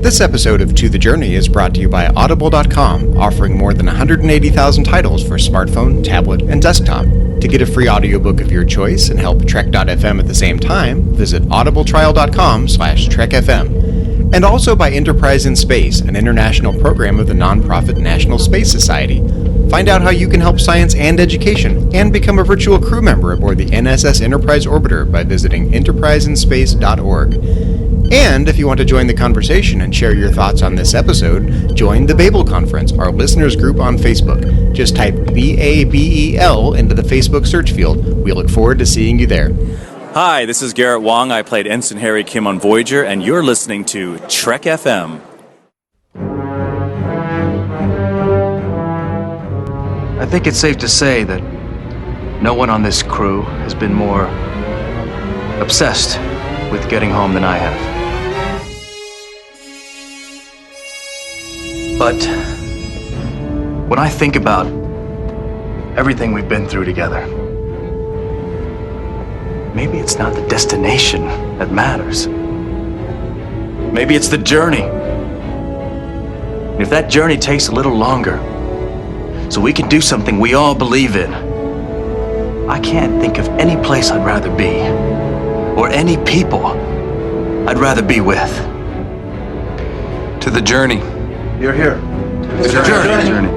This episode of To the Journey is brought to you by Audible.com, offering more than 180,000 titles for smartphone, tablet, and desktop. To get a free audiobook of your choice and help Trek.fm at the same time, visit audibletrial.com/TrekFM. And also by Enterprise in Space, an international program of the nonprofit National Space Society. Find out how you can help science and education, and become a virtual crew member aboard the NSS Enterprise Orbiter by visiting enterpriseinspace.org. And if you want to join the conversation and share your thoughts on this episode, join the Babel Conference, our listeners group on Facebook. Just type BABEL into the Facebook search field. We look forward to seeing you there. Hi, this is Garrett Wong. I played Ensign Harry Kim on Voyager, and you're listening to Trek FM. I think it's safe to say that no one on this crew has been more obsessed with getting home than I have. But when I think about everything we've been through together, maybe it's not the destination that matters. Maybe it's the journey. And if that journey takes a little longer, so we can do something we all believe in, I can't think of any place I'd rather be, or any people I'd rather be with. To the journey. You're here. To the journey.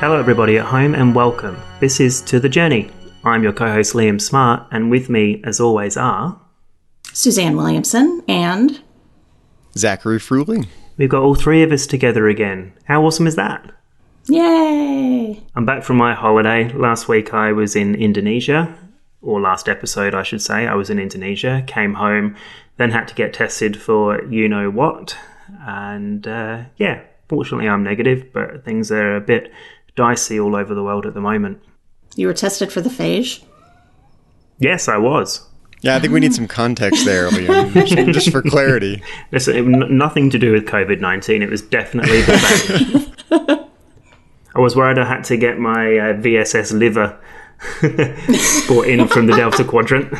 Hello everybody at home and welcome. This is To the Journey. I'm your co-host Liam Smart, and with me as always are... Suzanne Williamson and... Zachary Fruhling. We've got all three of us together again. How awesome is that? Yay! I'm back from my holiday. Last week I was in Indonesia, or last episode I should say, I was in Indonesia, came home, then had to get tested for you-know-what, and fortunately I'm negative, but things are a bit dicey all over the world at the moment. You were tested for the phage? Yes, I was. Yeah, I think we need some context there, Liam, just for clarity. Listen, nothing to do with COVID-19. It was definitely the phage. I was worried I had to get my VSS liver brought in from the Delta Quadrant.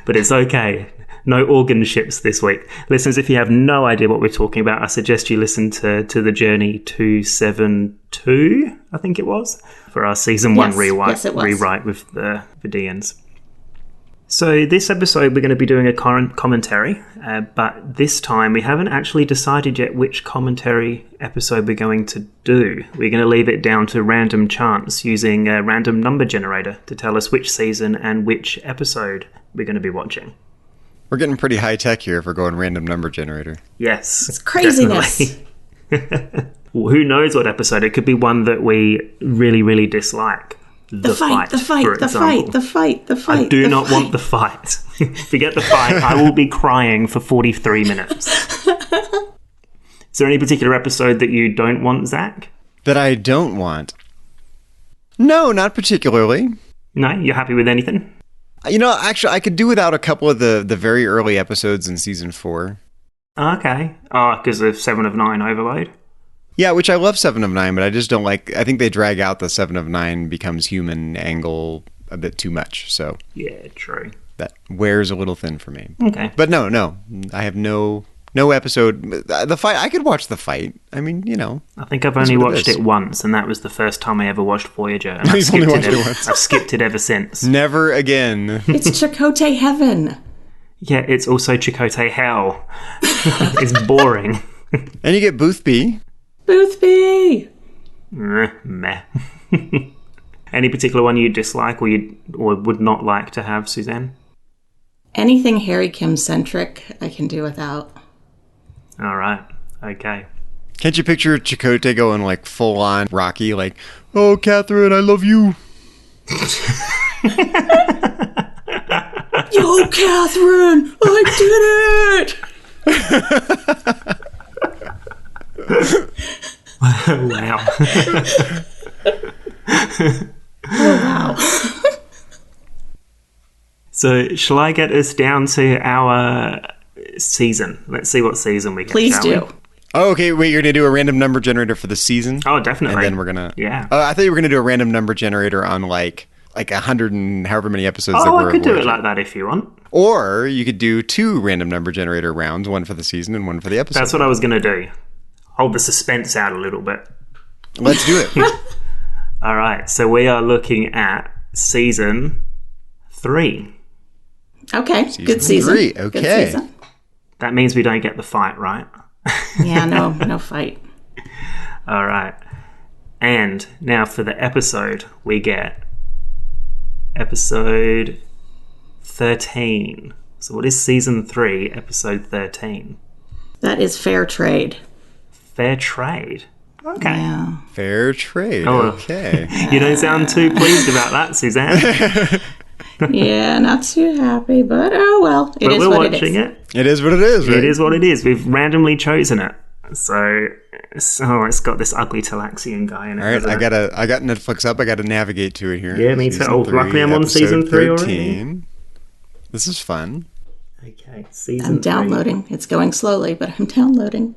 But it's okay. No organ ships this week. Listeners, if you have no idea what we're talking about, I suggest you listen to the Journey 272, I think it was, for our Season 1 rewrite with the Vidians. So this episode we're going to be doing a commentary, but this time we haven't actually decided yet which commentary episode we're going to do. We're going to leave it down to random chance using a random number generator to tell us which season and which episode we're going to be watching. We're getting pretty high-tech here if we're going random number generator. Yes. It's craziness. Well, who knows what episode? It could be one that we really, really dislike. The fight. I do not want the fight. Forget the fight. I will be crying for 43 minutes. Is there any particular episode that you don't want, Zach? That I don't want? No, not particularly. No? You're happy with anything? You know, actually, I could do without a couple of the very early episodes in Season 4. Okay. Oh, because of 7 of 9 Overload? Yeah, which I love 7 of 9, but I just don't like... I think they drag out the 7 of 9 becomes human angle a bit too much, so... Yeah, true. That wears a little thin for me. Okay. But no. I have no episode... The fight, I could watch the fight. I mean, you know... I think I've only watched it once, and that was the first time I ever watched Voyager. And You've only watched it once. I've skipped it ever since. Never again. It's Chakotay heaven. Yeah, it's also Chakotay hell. It's boring. And you get Boothby. Boothby! Meh. Any particular one you dislike or would not like to have, Suzanne? Anything Harry Kim-centric, I can do without. All right. Okay. Can't you picture Chakotay going like full-on Rocky, like, "Oh, Catherine, I love you." Yo, Catherine, I did it! Wow. Oh, wow. So, shall I get us down to our season? Let's see what season we get, Please shall do. we? Oh, okay. Wait, you're going to do a random number generator for the season? Oh, definitely. And then we're going to... Yeah. I thought you were going to do a random number generator on like 100 and however many episodes there were. I could do it like that if you want. Or you could do 2 random number generator rounds, one for the season and one for the episode. That's what I was going to do. Hold the suspense out a little bit. Let's do it. All right. So we are looking at season 3. Okay, good season. 3, okay. Good season. That means we don't get the fight, right? Yeah, no fight. All right. And now for the episode, we get episode 13. So what is season 3, episode 13? That is Fair Trade. Fair Trade. Okay. Yeah. Fair trade. Oh, okay. You don't sound too pleased about that, Suzanne. Yeah, not too happy, but oh well. But we're watching it. It is what it is, right? It is what it is. We've randomly chosen it. So it's got this ugly Talaxian guy in it. All right, hasn't it? I got Netflix up. I got to navigate to it here. Yeah, me too. Season Oh, 3, luckily I'm on season 3 episode already. 13. This is fun. Okay, season I'm 3. downloading. It's going slowly, but I'm downloading.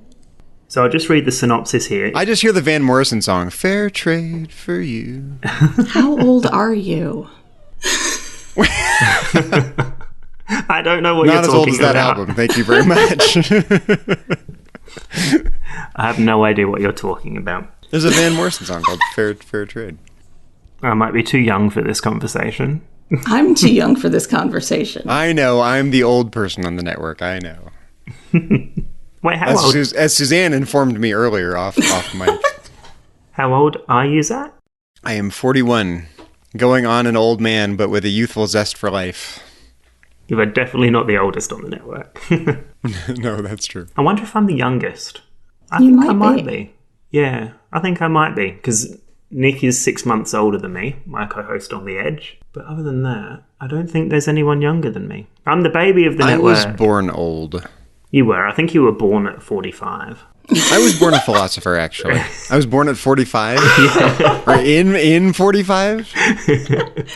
So I'll just read the synopsis here. I just hear the Van Morrison song, Fair Trade for You. How old are you? I don't know what Not you're as old talking as that about. album. Thank you very much. I have no idea what you're talking about. There's a Van Morrison song called Fair Trade. I might be too young for this conversation. I'm too young for this conversation. I know. I'm the old person on the network. I know. Wait, how old? As Suzanne informed me earlier off mic. How old are you, Zach? I am 41, going on an old man, but with a youthful zest for life. You are definitely not the oldest on the network. No, that's true. I wonder if I'm the youngest. I You think might I might be. be. Yeah, I think I might be, because Nick is 6 months older than me, my co-host on The Edge. But other than that, I don't think there's anyone younger than me. I'm the baby of the I network. was born old. You were. I think you were born at 45. I was born a philosopher, actually. I was born at 45. Or in 45?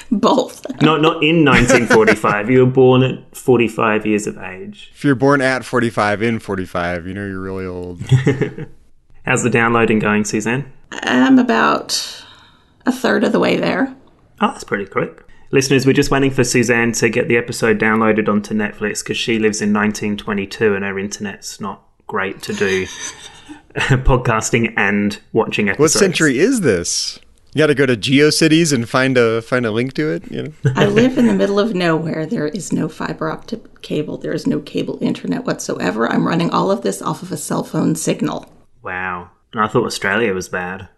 Both. Not in 1945. You were born at 45 years of age. If you're born at 45, in 45, you know you're really old. How's the downloading going, Suzanne? I'm about a third of the way there. Oh, that's pretty quick. Listeners, we're just waiting for Suzanne to get the episode downloaded onto Netflix because she lives in 1922 and her internet's not great to do podcasting and watching episodes. What century is this? You got to go to GeoCities and find a link to it. You know? I live in the middle of nowhere. There is no fiber optic cable. There is no cable internet whatsoever. I'm running all of this off of a cell phone signal. Wow. And I thought Australia was bad.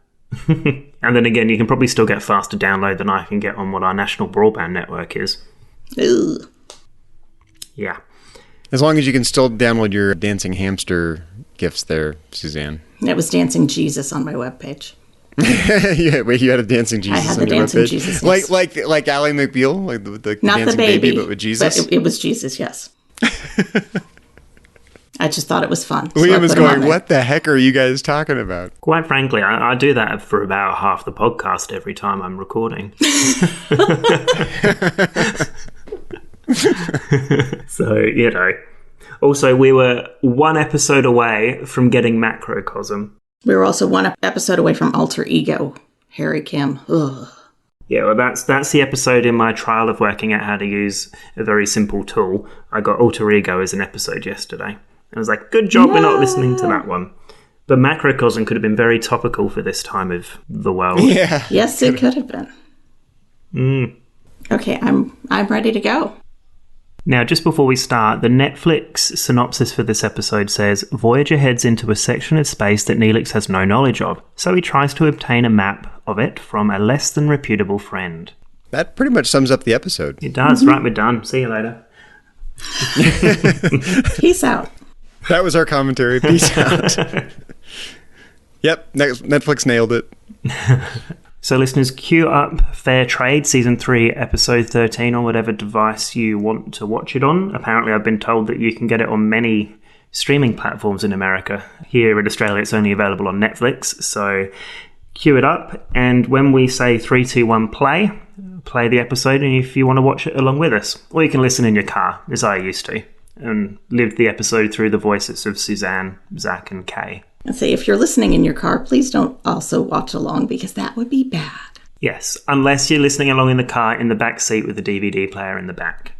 And then again, you can probably still get faster download than I can get on what our national broadband network is. Ugh. Yeah. As long as you can still download your dancing hamster gifs there, Suzanne. It was Dancing Jesus on my webpage. Yeah, wait, you had a dancing Jesus I had on the your dancing webpage? Jesus, yes. Like Ally McBeal, like the Not dancing the baby, but with Jesus. But it was Jesus, yes. I just thought it was fun. so I Liam is put him on going, there. what the heck are you guys talking about? Quite frankly, I do that for about half the podcast every time I'm recording. So, you know. Also, we were one episode away from getting Macrocosm. We were also one episode away from Alter Ego. Harry Kim. Ugh. Yeah, well, that's the episode in my trial of working out how to use a very simple tool. I got Alter Ego as an episode yesterday. I was like, good job we're not listening to that one. But Macrocosm could have been very topical for this time of the world. Yeah. Yes, it could have been. Okay, I'm ready to go. Now, just before we start, the Netflix synopsis for this episode says, Voyager heads into a section of space that Neelix has no knowledge of, so he tries to obtain a map of it from a less than reputable friend. That pretty much sums up the episode. It does. Right, we're done. See you later. Peace out. That was our commentary. Peace out. Yep, Netflix nailed it. So listeners, queue up Fair Trade Season 3, Episode 13 on whatever device you want to watch it on. Apparently I've been told that you can get it on many streaming platforms in America. Here in Australia it's only available on Netflix, so queue it up, and when we say 3, 2, 1, play the episode, and if you want to watch it along with us. Or you can listen in your car, as I used to, and live the episode through the voices of Suzanne, Zach and Kay. And say, if you're listening in your car, please don't also watch along because that would be bad. Yes, unless you're listening along in the car in the back seat with the DVD player in the back.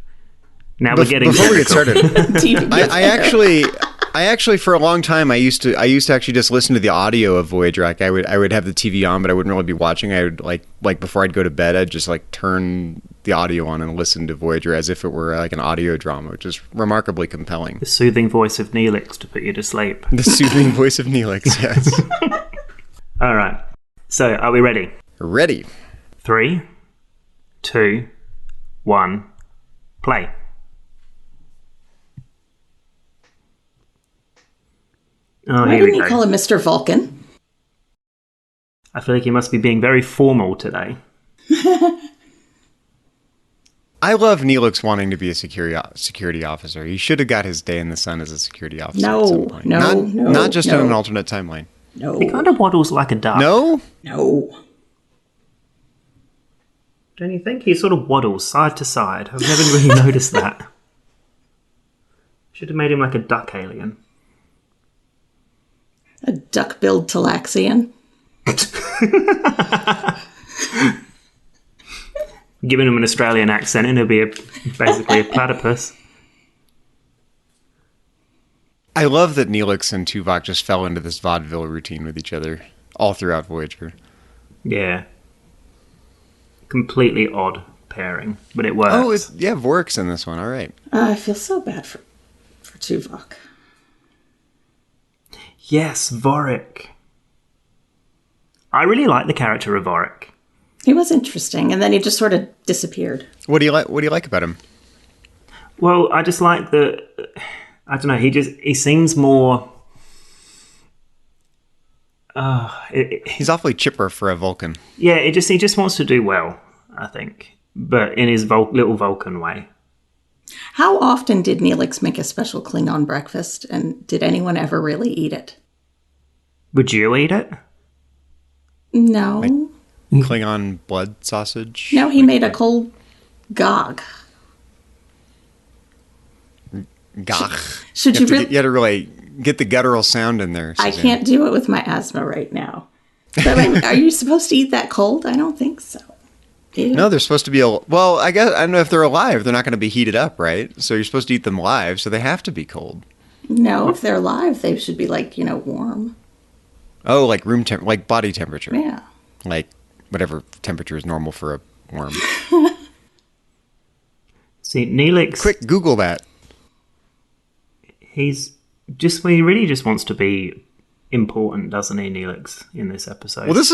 Now we're getting before we get technical. started. I actually for a long time I used to actually just listen to the audio of Voyager. Like I would have the TV on, but I wouldn't really be watching. I would like before I'd go to bed, I'd just like turn the audio on and listen to Voyager as if it were like an audio drama, which is remarkably compelling. The soothing voice of Neelix to put you to sleep. The soothing voice of Neelix, yes. All right. So, are we ready? Ready. 3, 2, 1, play. Oh, Why here we didn't go. you call him Mr. Vulcan? I feel like he must be being very formal today. I love Neelix wanting to be a security officer. He should have got his day in the sun as a security officer at some point. Not just in an alternate timeline. No. He kind of waddles like a duck. No? No. Don't you think? He sort of waddles side to side. I've never really noticed that. Should have made him like a duck alien. A duck-billed Talaxian. Giving him an Australian accent and he'll be basically a platypus. I love that Neelix and Tuvok just fell into this vaudeville routine with each other all throughout Voyager. Yeah. Completely odd pairing, but it works. Oh, Vork's in this one. All right. I feel so bad for Tuvok. Yes, Vorik. I really like the character of Vorik. He was interesting, and then he just sort of disappeared. What do you like about him? Well, I just like the... I don't know, he seems more... He's awfully chipper for a Vulcan. Yeah, he just wants to do well, I think. But in his little Vulcan way. How often did Neelix make a special Klingon breakfast, and did anyone ever really eat it? Would you eat it? No. Klingon blood sausage? No, he made a cold gog. Gach. Should you really? You had to really get the guttural sound in there, I Suzanne. can't do it with my asthma right now. But are you supposed to eat that cold? I don't think so. Ew. No, they're supposed to be... Well, I guess I don't know if they're alive. They're not going to be heated up, right? So you're supposed to eat them live, so they have to be cold. No, if they're alive, they should be warm. Oh, like room temp, like body temperature. Yeah. Like whatever temperature is normal for a worm. See, Neelix... Quick, Google that. He really just wants to be important, doesn't he, Neelix, in this episode? Well, this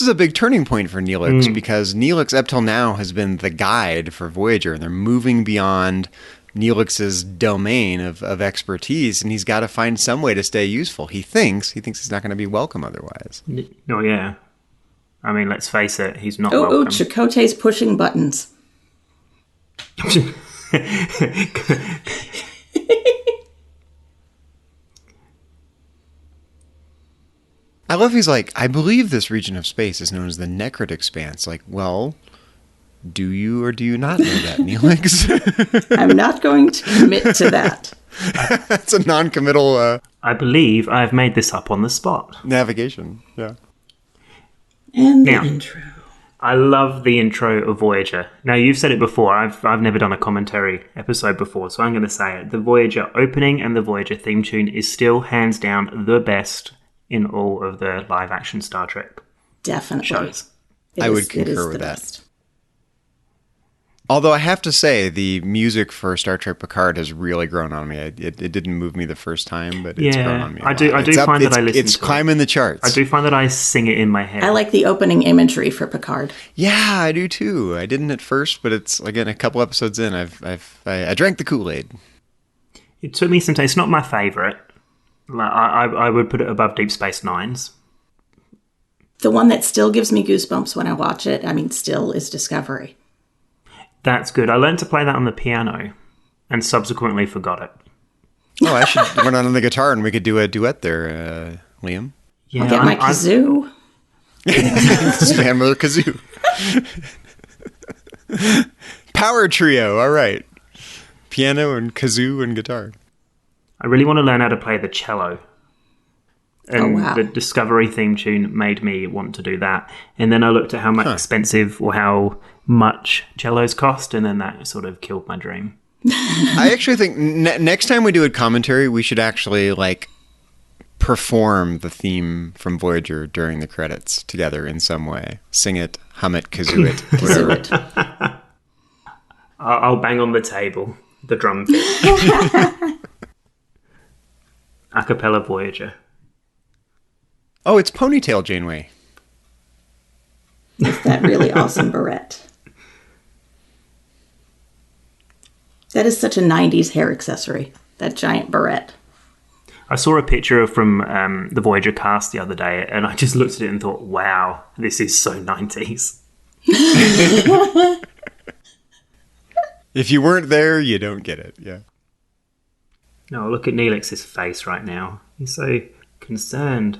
is a big turning point for Neelix because Neelix up till now has been the guide for Voyager, and they're moving beyond Neelix's domain of expertise, and he's got to find some way to stay useful. He thinks he's not going to be welcome otherwise. Oh, yeah. I mean, let's face it, he's not Oh, welcome. Chakotay's pushing buttons. I love he's like, I believe this region of space is known as the Necrit Expanse. Like, well, do you or do you not know that, Neelix? I'm not going to commit to that. That's a non-committal I believe I've made this up on the spot. navigation. Yeah. And the Now. intro. I love the intro of Voyager. Now, you've said it before. I've never done a commentary episode before, so I'm going to say it. The Voyager opening and the Voyager theme tune is still hands down the best in all of the live-action Star Trek Definitely. shows. I would concur with that. Although I have to say, the music for Star Trek Picard has really grown on me. It didn't move me the first time, but it's grown on me. I do find that I listen It's to climbing the charts. I do find that I sing it in my head. I like the opening imagery for Picard. Yeah, I do too. I didn't at first, but it's again a couple episodes in. I drank the Kool-Aid. It took me some time. It's not my favourite. Like, I would put it above Deep Space Nine's. The one that still gives me goosebumps when I watch it, still is Discovery. That's good. I learned to play that on the piano and subsequently forgot it. Oh, I should run on the guitar and we could do a duet there, Liam. Yeah, I'll get my kazoo. Spammer kazoo. Power trio. All right. Piano and kazoo and guitar. I really want to learn how to play the cello. And wow. the Discovery theme tune made me want to do that. And then I looked at how much expensive or how much cellos cost, and then that sort of killed my dream. I actually think next time we do a commentary, we should actually perform the theme from Voyager during the credits together in some way. Sing it, hum it, kazoo it, whatever. I'll bang on the table, the drum kit. A cappella Voyager. Oh, it's Ponytail Janeway. It's that really awesome barrette. That is such a 90s hair accessory, that giant barrette. I saw a picture from the Voyager cast the other day, and I just looked at it and thought, wow, this is so 90s. If you weren't there, you don't get it, yeah. No, look at Neelix's face right now. He's so concerned.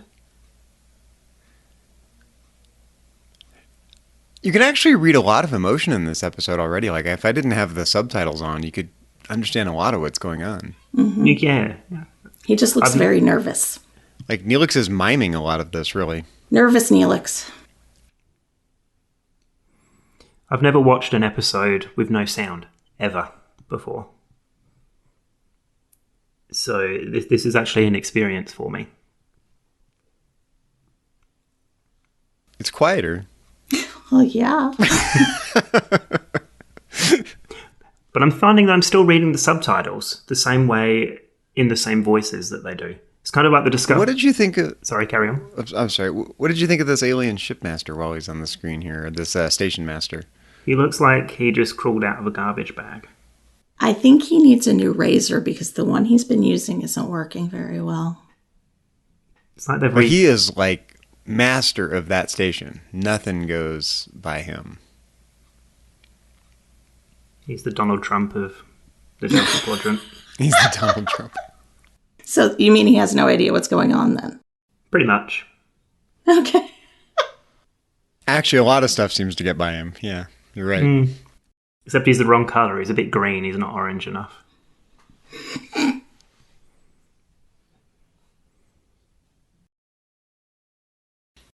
You can actually read a lot of emotion in this episode already. Like, if I didn't have the subtitles on, you could understand a lot of what's going on. Mm-hmm. Yeah. He just looks very nervous. Like, Neelix is miming a lot of this, really. Nervous Neelix. I've never watched an episode with no sound, ever, before. So this is actually an experience for me. It's quieter. Oh, yeah. But I'm finding that I'm still reading the subtitles the same way in the same voices that they do. It's kind of like the Discovery. What did you think of... Sorry, carry on. I'm sorry. What did you think of this alien shipmaster while he's on the screen here? Or this station master? He looks like he just crawled out of a garbage bag. I think he needs a new razor because the one he's been using isn't working very well. It's like they've... But he is, master of that station. Nothing goes by him. He's the Donald Trump of the Delta Quadrant. He's the Donald Trump. So you mean he has no idea what's going on then? Pretty much. Okay. Actually, a lot of stuff seems to get by him. Yeah, you're right. Except he's the wrong colour. He's a bit green. He's not orange enough.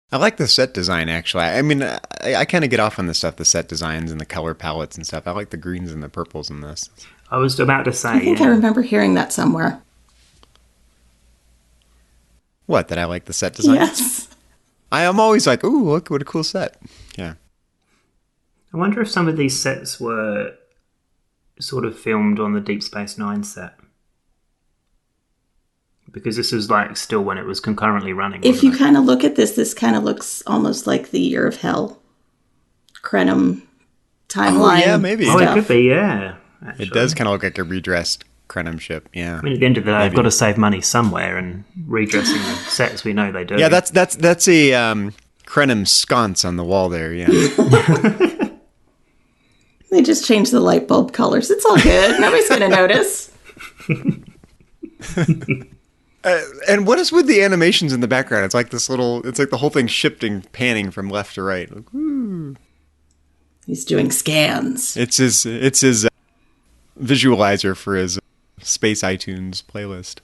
I like the set design, actually. I mean, I kind of get off on the stuff, the set designs and the color palettes and stuff. I like the greens and the purples in this. I was about to say... I think I remember hearing that somewhere. What, that I like the set design? Yes. I am always like, ooh, look, what a cool set. Yeah. I wonder if some of these sets were sort of filmed on the Deep Space Nine set. Because this is still when it was concurrently running. If you kind of look at this kind of looks almost like the Year of Hell Krenim timeline. Oh, yeah, maybe. Oh, it could be, yeah. Actually. It does kind of look like a redressed Krenim ship, yeah. I mean, at the end of the day, I've got to save money somewhere, and redressing the sets, we know they do. Yeah, that's a Krenim sconce on the wall there, yeah. They just changed the light bulb colors. It's all good. Nobody's going to notice. And what is with the animations in the background? It's like this little, it's like the whole thing shifting, panning from left to right. Like, woo. He's doing scans. It's his visualizer for his Space iTunes playlist.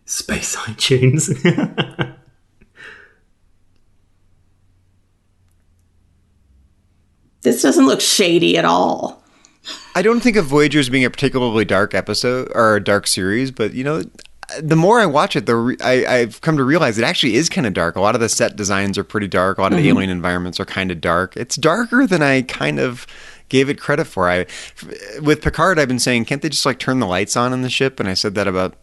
Space iTunes. This doesn't look shady at all. I don't think of Voyager as being a particularly dark episode or a dark series, but the more I watch it, I've come to realize it actually is kind of dark. A lot of the set designs are pretty dark. A lot of the alien environments are kind of dark. It's darker than I kind of gave it credit for. With Picard, I've been saying, can't they just turn the lights on in the ship? And I said that about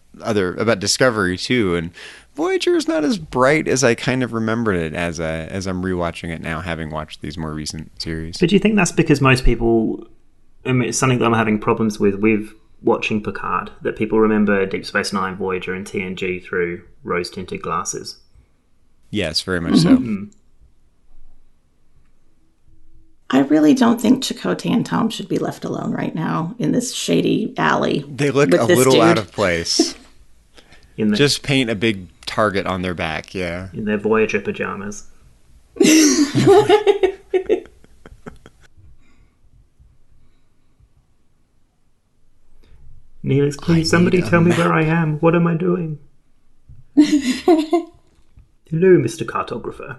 Discovery too. And Voyager is not as bright as I kind of remembered it as I'm rewatching it now, having watched these more recent series. But do you think that's because most people, it's something that I'm having problems with watching Picard, that people remember Deep Space Nine, Voyager, and TNG through rose-tinted glasses? Yes, very much so. I really don't think Chakotay and Tom should be left alone right now in this shady alley. They look a little out of place. Just paint a big target on their back, yeah. In their Voyager pajamas. Neelix, please, somebody tell me where I am. What am I doing? Hello, Mr. Cartographer.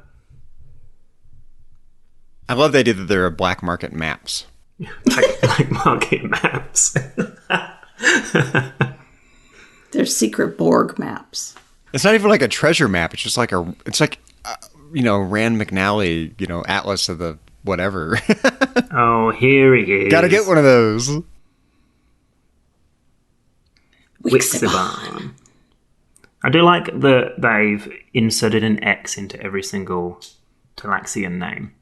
I love the idea that there are black market maps. Like market maps. They're secret Borg maps. It's not even like a treasure map. It's just like Rand McNally, Atlas of the whatever. Oh, here he is. Gotta get one of those. Wixiban. I do like that they've inserted an X into every single Talaxian name.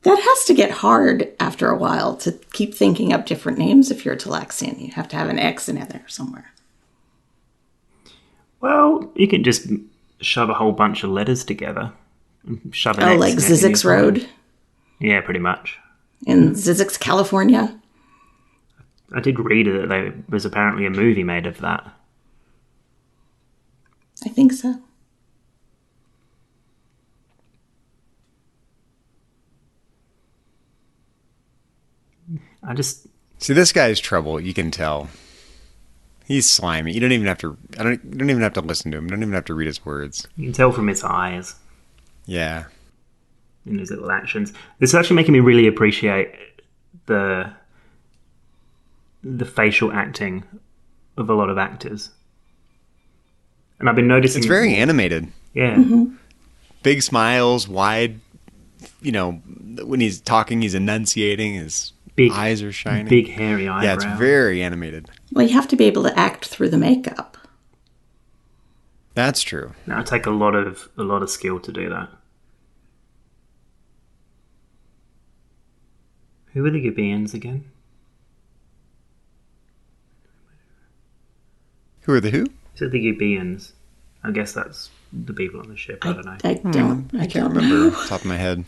That has to get hard after a while to keep thinking up different names if you're a Talaxian. You have to have an X in there somewhere. Well, you can just shove a whole bunch of letters together. And shove an Oh, X like in it Zizix in your Road phone. Yeah, pretty much. in Zizix, California. I did read that there was apparently a movie made of that. I think so. See, this guy's trouble. You can tell. He's slimy. You don't even have to. You don't even have to listen to him. You don't even have to read his words. You can tell from his eyes Yeah. and his little actions. This is actually making me really appreciate the facial acting of a lot of actors. And I've been noticing It's very animated. Yeah. Mm-hmm. Big smiles, wide. When he's talking, he's enunciating. His eyes are shining. Big hairy eyebrow. Yeah, it's very animated. Well, you have to be able to act through the makeup. That's true. Now, it take a lot of skill to do that. Who are the Gabians again? Who are the who? Is it the Gabians? I guess that's the people on the ship. I don't know. I can't don't remember know. off the top of my head.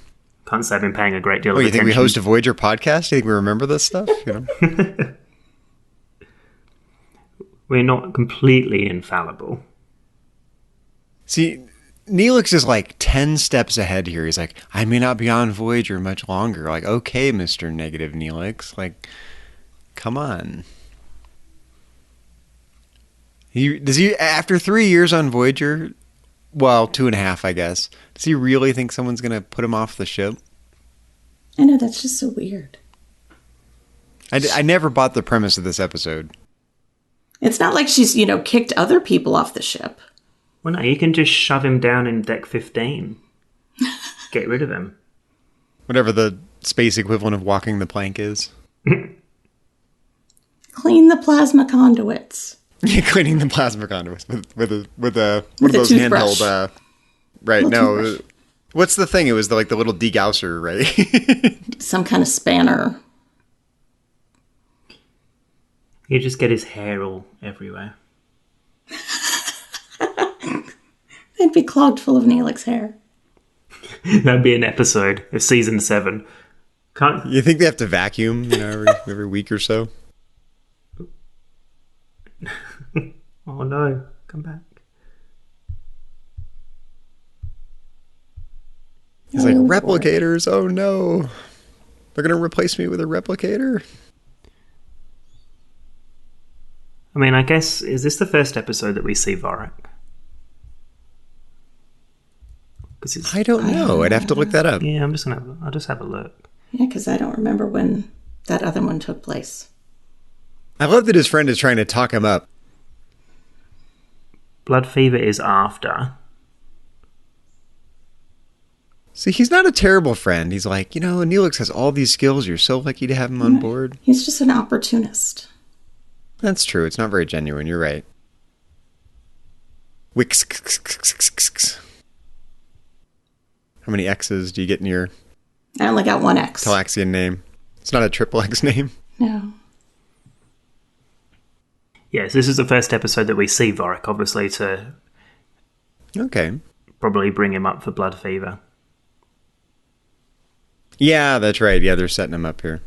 Can't say I've been paying a great deal Oh, of you attention. think we host a Voyager podcast? You think we remember this stuff? We're not completely infallible. See, Neelix is like 10 steps ahead here. He's like, I may not be on Voyager much longer. Like, okay, Mr. Negative Neelix. Like, come on. Does he, after 3 years on Voyager, well, 2.5, I guess, does he really think someone's going to put him off the ship? I know, that's just so weird. I never bought the premise of this episode. It's not like she's, kicked other people off the ship. Well, no, you can just shove him down in deck 15. Get rid of him. Whatever the space equivalent of walking the plank is. Clean the plasma conduits. Yeah, cleaning the plasma conduits with one of those toothbrush. handheld. Right? Little No, toothbrush. what's the thing? It was the little degausser, right? Some kind of spanner. You just get his hair all everywhere. They'd be clogged full of Neelix hair. That'd be an episode of season 7. Can't You think they have to vacuum, every week or so? Oh no, come back. He's like, Oh, boy. replicators, oh no. They're going to replace me with a replicator? I mean, I guess, is this the first episode that we see Vorak? I don't know. I'd have to look that up. Yeah, I'll just have a look. Yeah, because I don't remember when that other one took place. I love that his friend is trying to talk him up. Blood Fever is after. See, he's not a terrible friend. He's like, Neelix has all these skills. You're so lucky to have him on board. He's just an opportunist. That's true. It's not very genuine. You're right. Wix. How many X's do you get in your I only got one X. Talaxian name? It's not a triple X name. No. Yes, this is the first episode that we see Vorak, obviously, to Okay. probably bring him up for Blood Fever. Yeah, that's right. Yeah, they're setting him up here.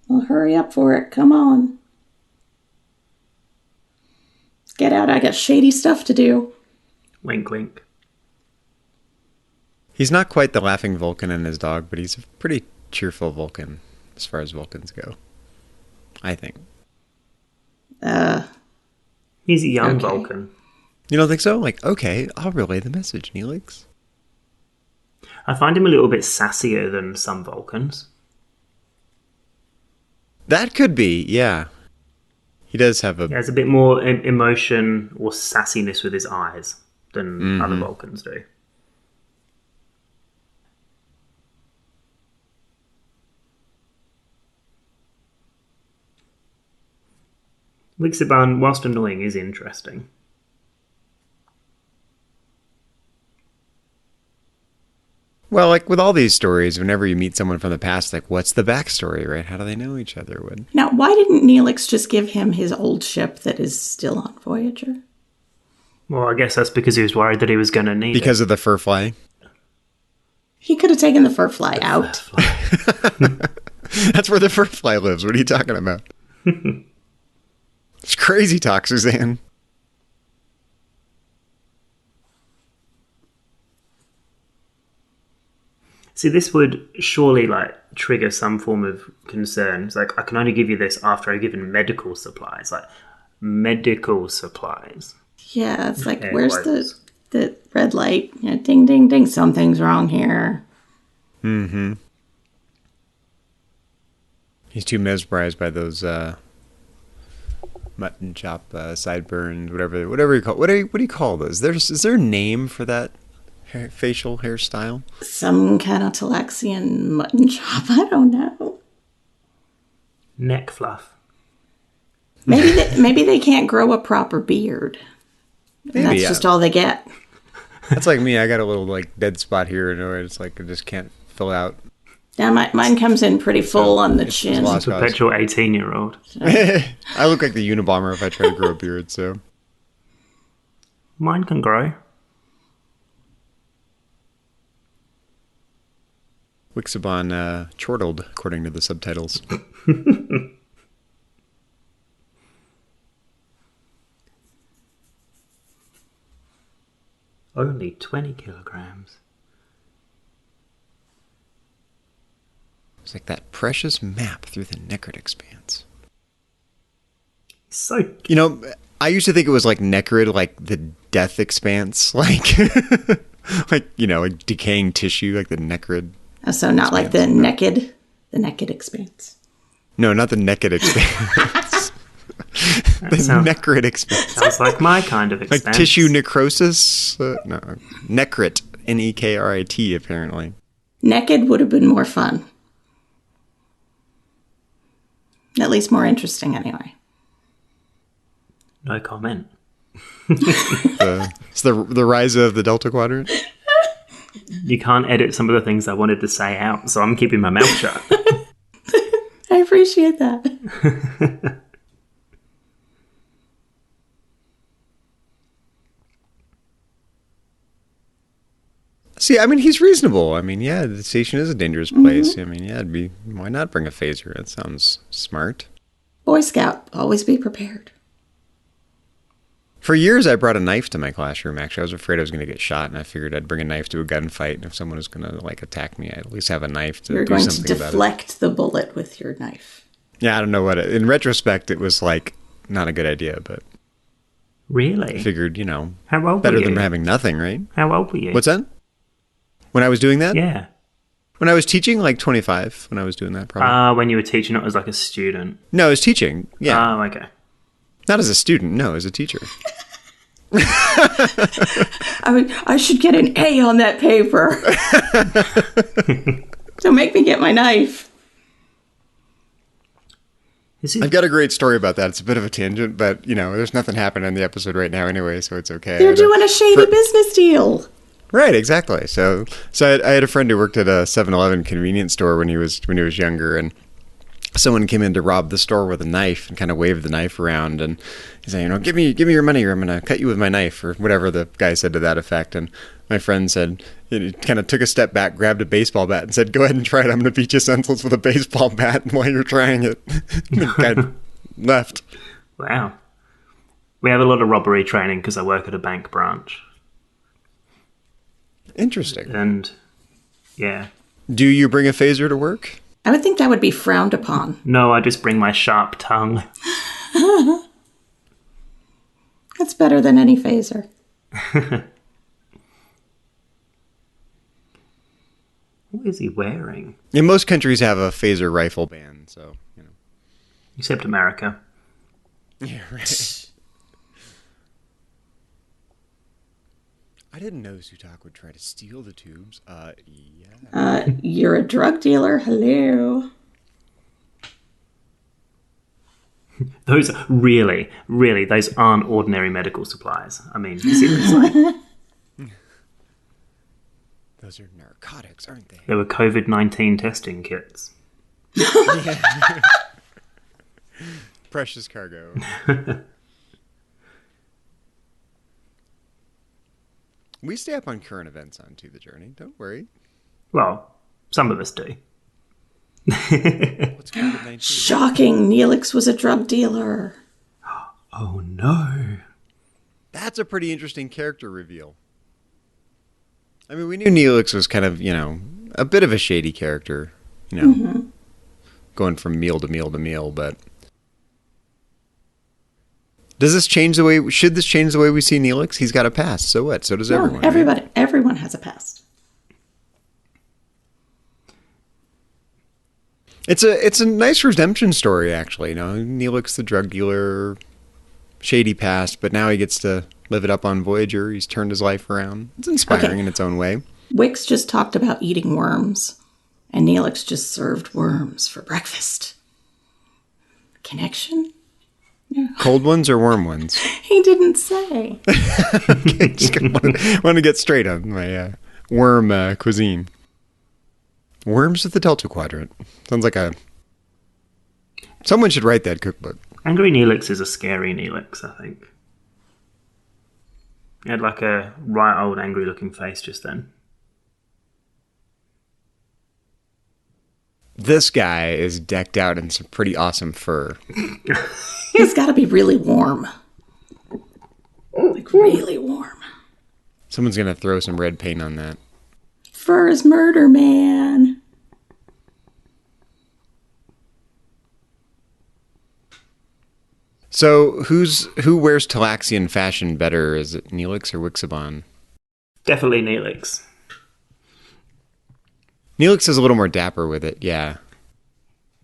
Well, hurry up for it. Come on. Get out. I got shady stuff to do. Wink, wink. He's not quite the laughing Vulcan and his dog, but he's a pretty cheerful Vulcan as far as Vulcans go, I think. He's a young Okay. Vulcan. You don't think so? Like, okay, I'll relay the message, Neelix. I find him a little bit sassier than some Vulcans. That could be, yeah. He does have a... He has a bit more emotion or sassiness with his eyes than other Vulcans do. Wixaban, whilst annoying, is interesting. Well, like with all these stories, whenever you meet someone from the past, like, what's the backstory, right? How do they know each other? Now, why didn't Neelix just give him his old ship that is still on Voyager? Well, I guess that's because he was worried that he was going to need Because of the fur fly? He could have taken the fur fly out. That's where the fur fly lives. What are you talking about? It's crazy talk, Suzanne. See, this would surely, like, trigger some form of concern. It's like, I can only give you this after I've given medical supplies. Like, medical supplies. Yeah, it's like, Air where's quotes. the red light? You know, ding, ding, ding, something's wrong here. Mm-hmm. He's too mesmerized by those mutton chop sideburns, whatever you call. What do you call those? Is there a name for that facial hairstyle? Some kind of Talaxian mutton chop. I don't know. Neck fluff. Maybe they can't grow a proper beard. Maybe, That's yeah. just all they get. That's like me. I got a little like dead spot here, and it's like I just can't fill out. Now mine comes in pretty full on the chin. lost. Perpetual 18-year-old. I look like the Unabomber if I try to grow a beard. So Mine can grow. Wixaban chortled, according to the subtitles. Only 20 kilograms. It's like that precious map through the Necrit Expanse. So, You know, I used to think it was like Necrid, like the Death Expanse, like like like decaying tissue, like the Necrid. So not like the naked expanse. No, not the Naked Expanse. The Necrid Expanse. sounds like my kind of Like expense. tissue necrosis? No. Necrit. Nekrit, apparently. Naked would have been more fun. At least more interesting, anyway. No comment. It's the rise of the Delta Quadrant. You can't edit some of the things I wanted to say out, so I'm keeping my mouth shut. I appreciate that. See, I mean, he's reasonable. I mean, yeah, the station is a dangerous place. I mean, yeah, why not bring a phaser? That sounds smart. Boy Scout, always be prepared. For years, I brought a knife to my classroom, actually. I was afraid I was going to get shot, and I figured I'd bring a knife to a gunfight, and if someone was going to, like, attack me, I'd at least have a knife to You're do going to something about it. deflect the bullet with your knife. Yeah, I don't know what in retrospect, it was, like, not a good idea, but I Really? figured, How old better were you? than having nothing, right? How old were you? What's that? When I was doing that? Yeah. When I was teaching, like 25, when I was doing that, probably. When you were teaching it as like a student. No, I was teaching, yeah. Oh, okay. Not as a student, no, as a teacher. I should get an A on that paper. Don't make me get my knife. I've got a great story about that. It's a bit of a tangent, but, there's nothing happening in the episode right now anyway, so it's okay. They're doing a shady business deal. Right, exactly. So I had a friend who worked at a 7-Eleven convenience store when he was younger, and someone came in to rob the store with a knife and kind of waved the knife around, and he said, give me your money or I'm going to cut you with my knife, or whatever the guy said to that effect. And my friend said, he kind of took a step back, grabbed a baseball bat and said, go ahead and try it. I'm going to beat you senseless with a baseball bat while you're trying it. And the guy left. Wow. We have a lot of robbery training because I work at a bank branch. Interesting. And, yeah. Do you bring a phaser to work? I would think that would be frowned upon. No, I just bring my sharp tongue. better than any phaser. What is he wearing? In most countries have a phaser rifle ban, so, you know. Except America. Yeah, right. I didn't know Sutak would try to steal the tubes. Yeah. You're a drug dealer. Hello. Those really, those aren't ordinary medical supplies. I mean, seriously. Those are narcotics, aren't they? They were COVID-19 testing kits. Precious cargo. We stay up on current events on To the Journey. Don't worry. Well, some of us do. What's COVID-19? Shocking. Neelix was a drug dealer. Oh, no. That's a pretty interesting character reveal. I mean, we knew Neelix was kind of, you know, a bit of a shady character, you know, going from meal to meal to meal, but does this change the way, should this change the way we see Neelix? He's got a past, so what? So does everyone. Everybody, right? everyone has a past. It's a nice redemption story, actually, you know, Neelix the drug dealer, shady past, but now he gets to live it up on Voyager. He's turned his life around. It's inspiring in its own way. Wix just talked about eating worms, and Neelix just served worms for breakfast. Connection? No. Cold ones or warm ones? He didn't say. Okay, just want to get straight on my worm cuisine. Worms of the Delta Quadrant. Sounds like someone should write that cookbook. Angry Neelix is a scary Neelix, I think. He had like a right old angry looking face just then. This guy is decked out in some pretty awesome fur. He's got to be really warm. Like really warm. Someone's going to throw some red paint on that. Fur is murder, man. So who wears Talaxian fashion better? Is it Neelix or Wixabon? Definitely Neelix. Neelix is a little more dapper with it, yeah.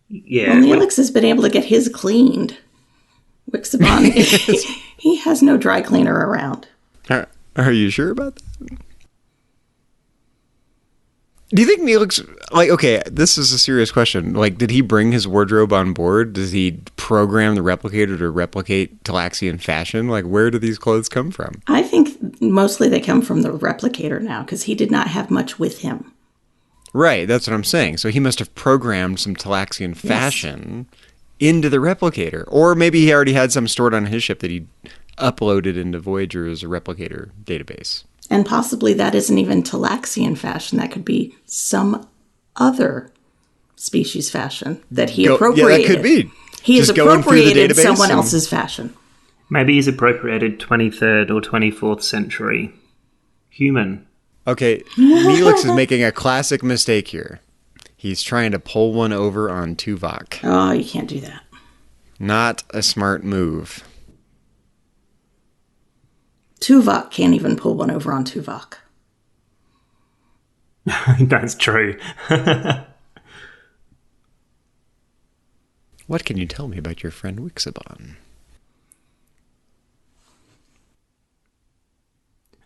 Yeah. Well, Neelix has been able to get his cleaned. Wixabon, he has no dry cleaner around. Are you sure about that? Do you think Neelix, like, okay, this is a serious question. Like, did he bring his wardrobe on board? Does he program the replicator to replicate Talaxian fashion? Like, where do these clothes come from? I think mostly they come from the replicator now, because he did not have much with him. Right, that's what I'm saying. So he must have programmed some Talaxian fashion into the replicator. Or maybe he already had some stored on his ship that he uploaded into Voyager's replicator database. And possibly that isn't even Talaxian fashion. That could be some other species fashion that he appropriated. Yeah, that could be. He has Just going through the appropriated database someone and- else's fashion. Maybe he's appropriated 23rd or 24th century human. Okay, Neelix is making a classic mistake here. He's trying to pull one over on Tuvok. Oh, you can't do that. Not a smart move. Tuvok can't even pull one over on Tuvok. That's true. What can you tell me about your friend Wixabon?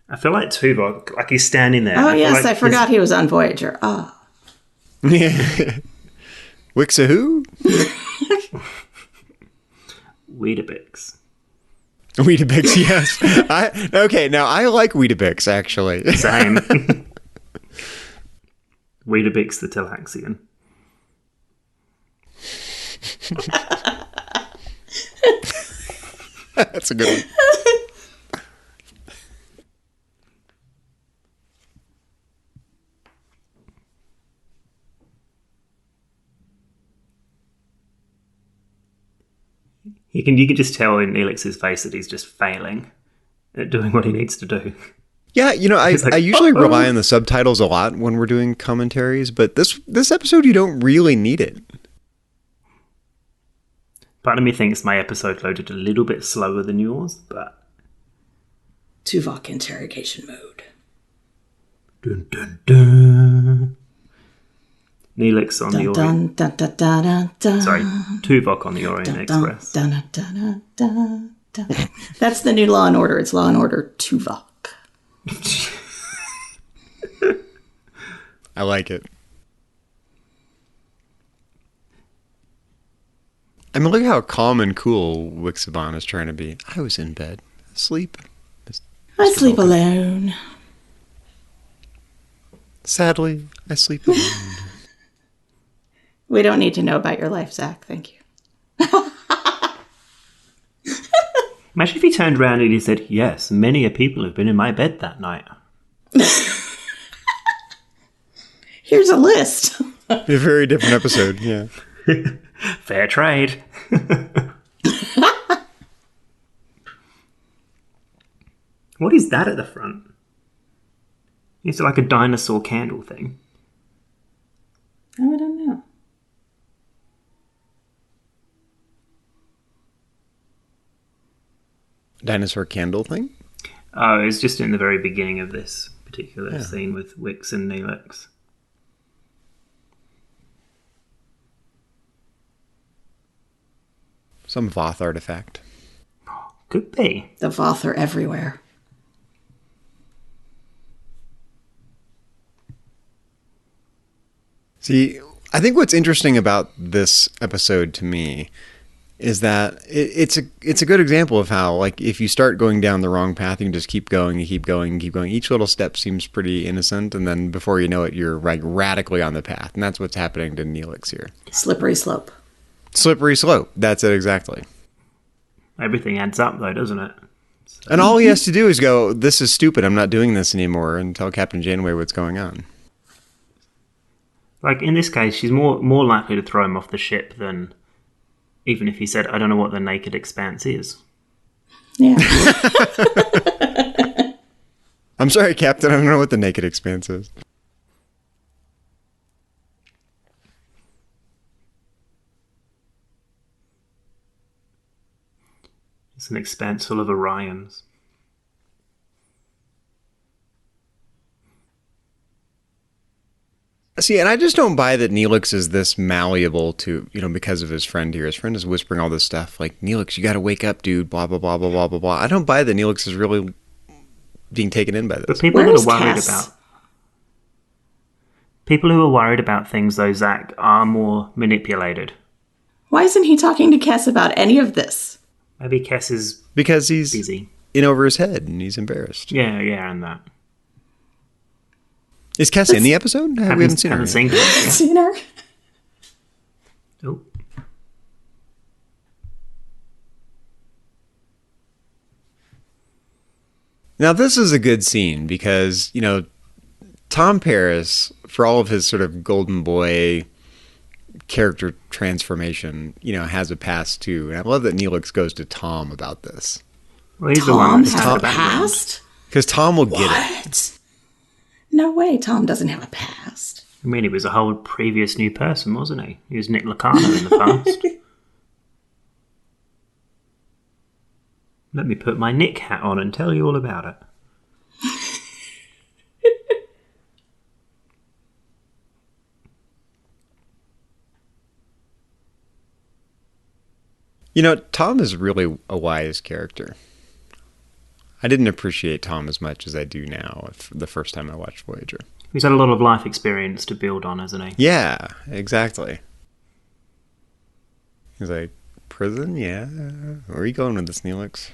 I feel like Tuvok, like he's standing there. Oh, yes, like I forgot he was on Voyager. Oh. Wixa who? Weetabix. Weetabix, yes. Okay, now I like Weetabix, actually. Same. Weetabix the Talaxian. That's a good one. You can just tell in Neelix's face that he's just failing at doing what he needs to do. Yeah, you know, I usually rely on the subtitles a lot when we're doing commentaries, but this episode you don't really need it. Part of me thinks my episode loaded a little bit slower than yours, but Tuvok interrogation mode. Dun, dun, dun. Neelix on the Orient. Dun, dun, dun, dun, dun. Sorry, Tuvok on the Orient Express. Dun, dun, dun, dun, dun. That's the new Law and Order. It's Law and Order Tuvok. I like it. I mean, look how calm and cool Wixaban is trying to be. I was in bed, asleep. I sleep alone. Sadly, I sleep alone. We don't need to know about your life, Zach. Thank you. Imagine if he turned around and he said, yes, many a people have been in my bed that night. Here's a list. A very different episode, yeah. Fair trade. What is that at the front? Is it like a dinosaur candle thing? Oh, I don't know. Dinosaur candle thing? Oh, it's just in the very beginning of this particular scene with Wix and Neelix. Some Voth artifact. Could be. The Voth are everywhere. See, I think what's interesting about this episode to me is that it's a good example of how, like, if you start going down the wrong path, you can just keep going and keep going and keep going. Each little step seems pretty innocent, and then before you know it, you're like radically on the path. And that's what's happening to Neelix here. Slippery slope. Slippery slope. That's it exactly. Everything adds up, though, doesn't it? And all he has to do is go, this is stupid, I'm not doing this anymore, and tell Captain Janeway what's going on. Like, in this case, she's more likely to throw him off the ship than even if he said, I don't know what the naked expanse is. Yeah. I'm sorry, Captain, I don't know what the naked expanse is. It's an expanse full of Orions. See, and I just don't buy that Neelix is this malleable to, because of his friend here. His friend is whispering all this stuff like, Neelix, you got to wake up, dude, blah, blah, blah, blah, blah, blah, blah. I don't buy that Neelix is really being taken in by this. But people Where's who are worried Cass? about things, though, Zach, are more manipulated. Why isn't he talking to Cass about any of this? Maybe Cass is Because he's busy. in over his head and he's embarrassed. Yeah, and that. Is Cass in the episode? We haven't seen her. Haven't seen Cass yet. Seen her? Oh. Now, this is a good scene because, Tom Paris, for all of his sort of golden boy character transformation, has a past too. And I love that Neelix goes to Tom about this. Well, he's Tom the one that's has got a the background. past? Because Tom will get it. What? No way, Tom doesn't have a past. I mean, he was a whole previous new person, wasn't he? He was Nick Lacano in the past. Let me put my Nick hat on and tell you all about it. Tom is really a wise character. I didn't appreciate Tom as much as I do now the first time I watched Voyager. He's had a lot of life experience to build on, hasn't he? Yeah, exactly. He's like, prison? Yeah. Where are you going with this, Neelix?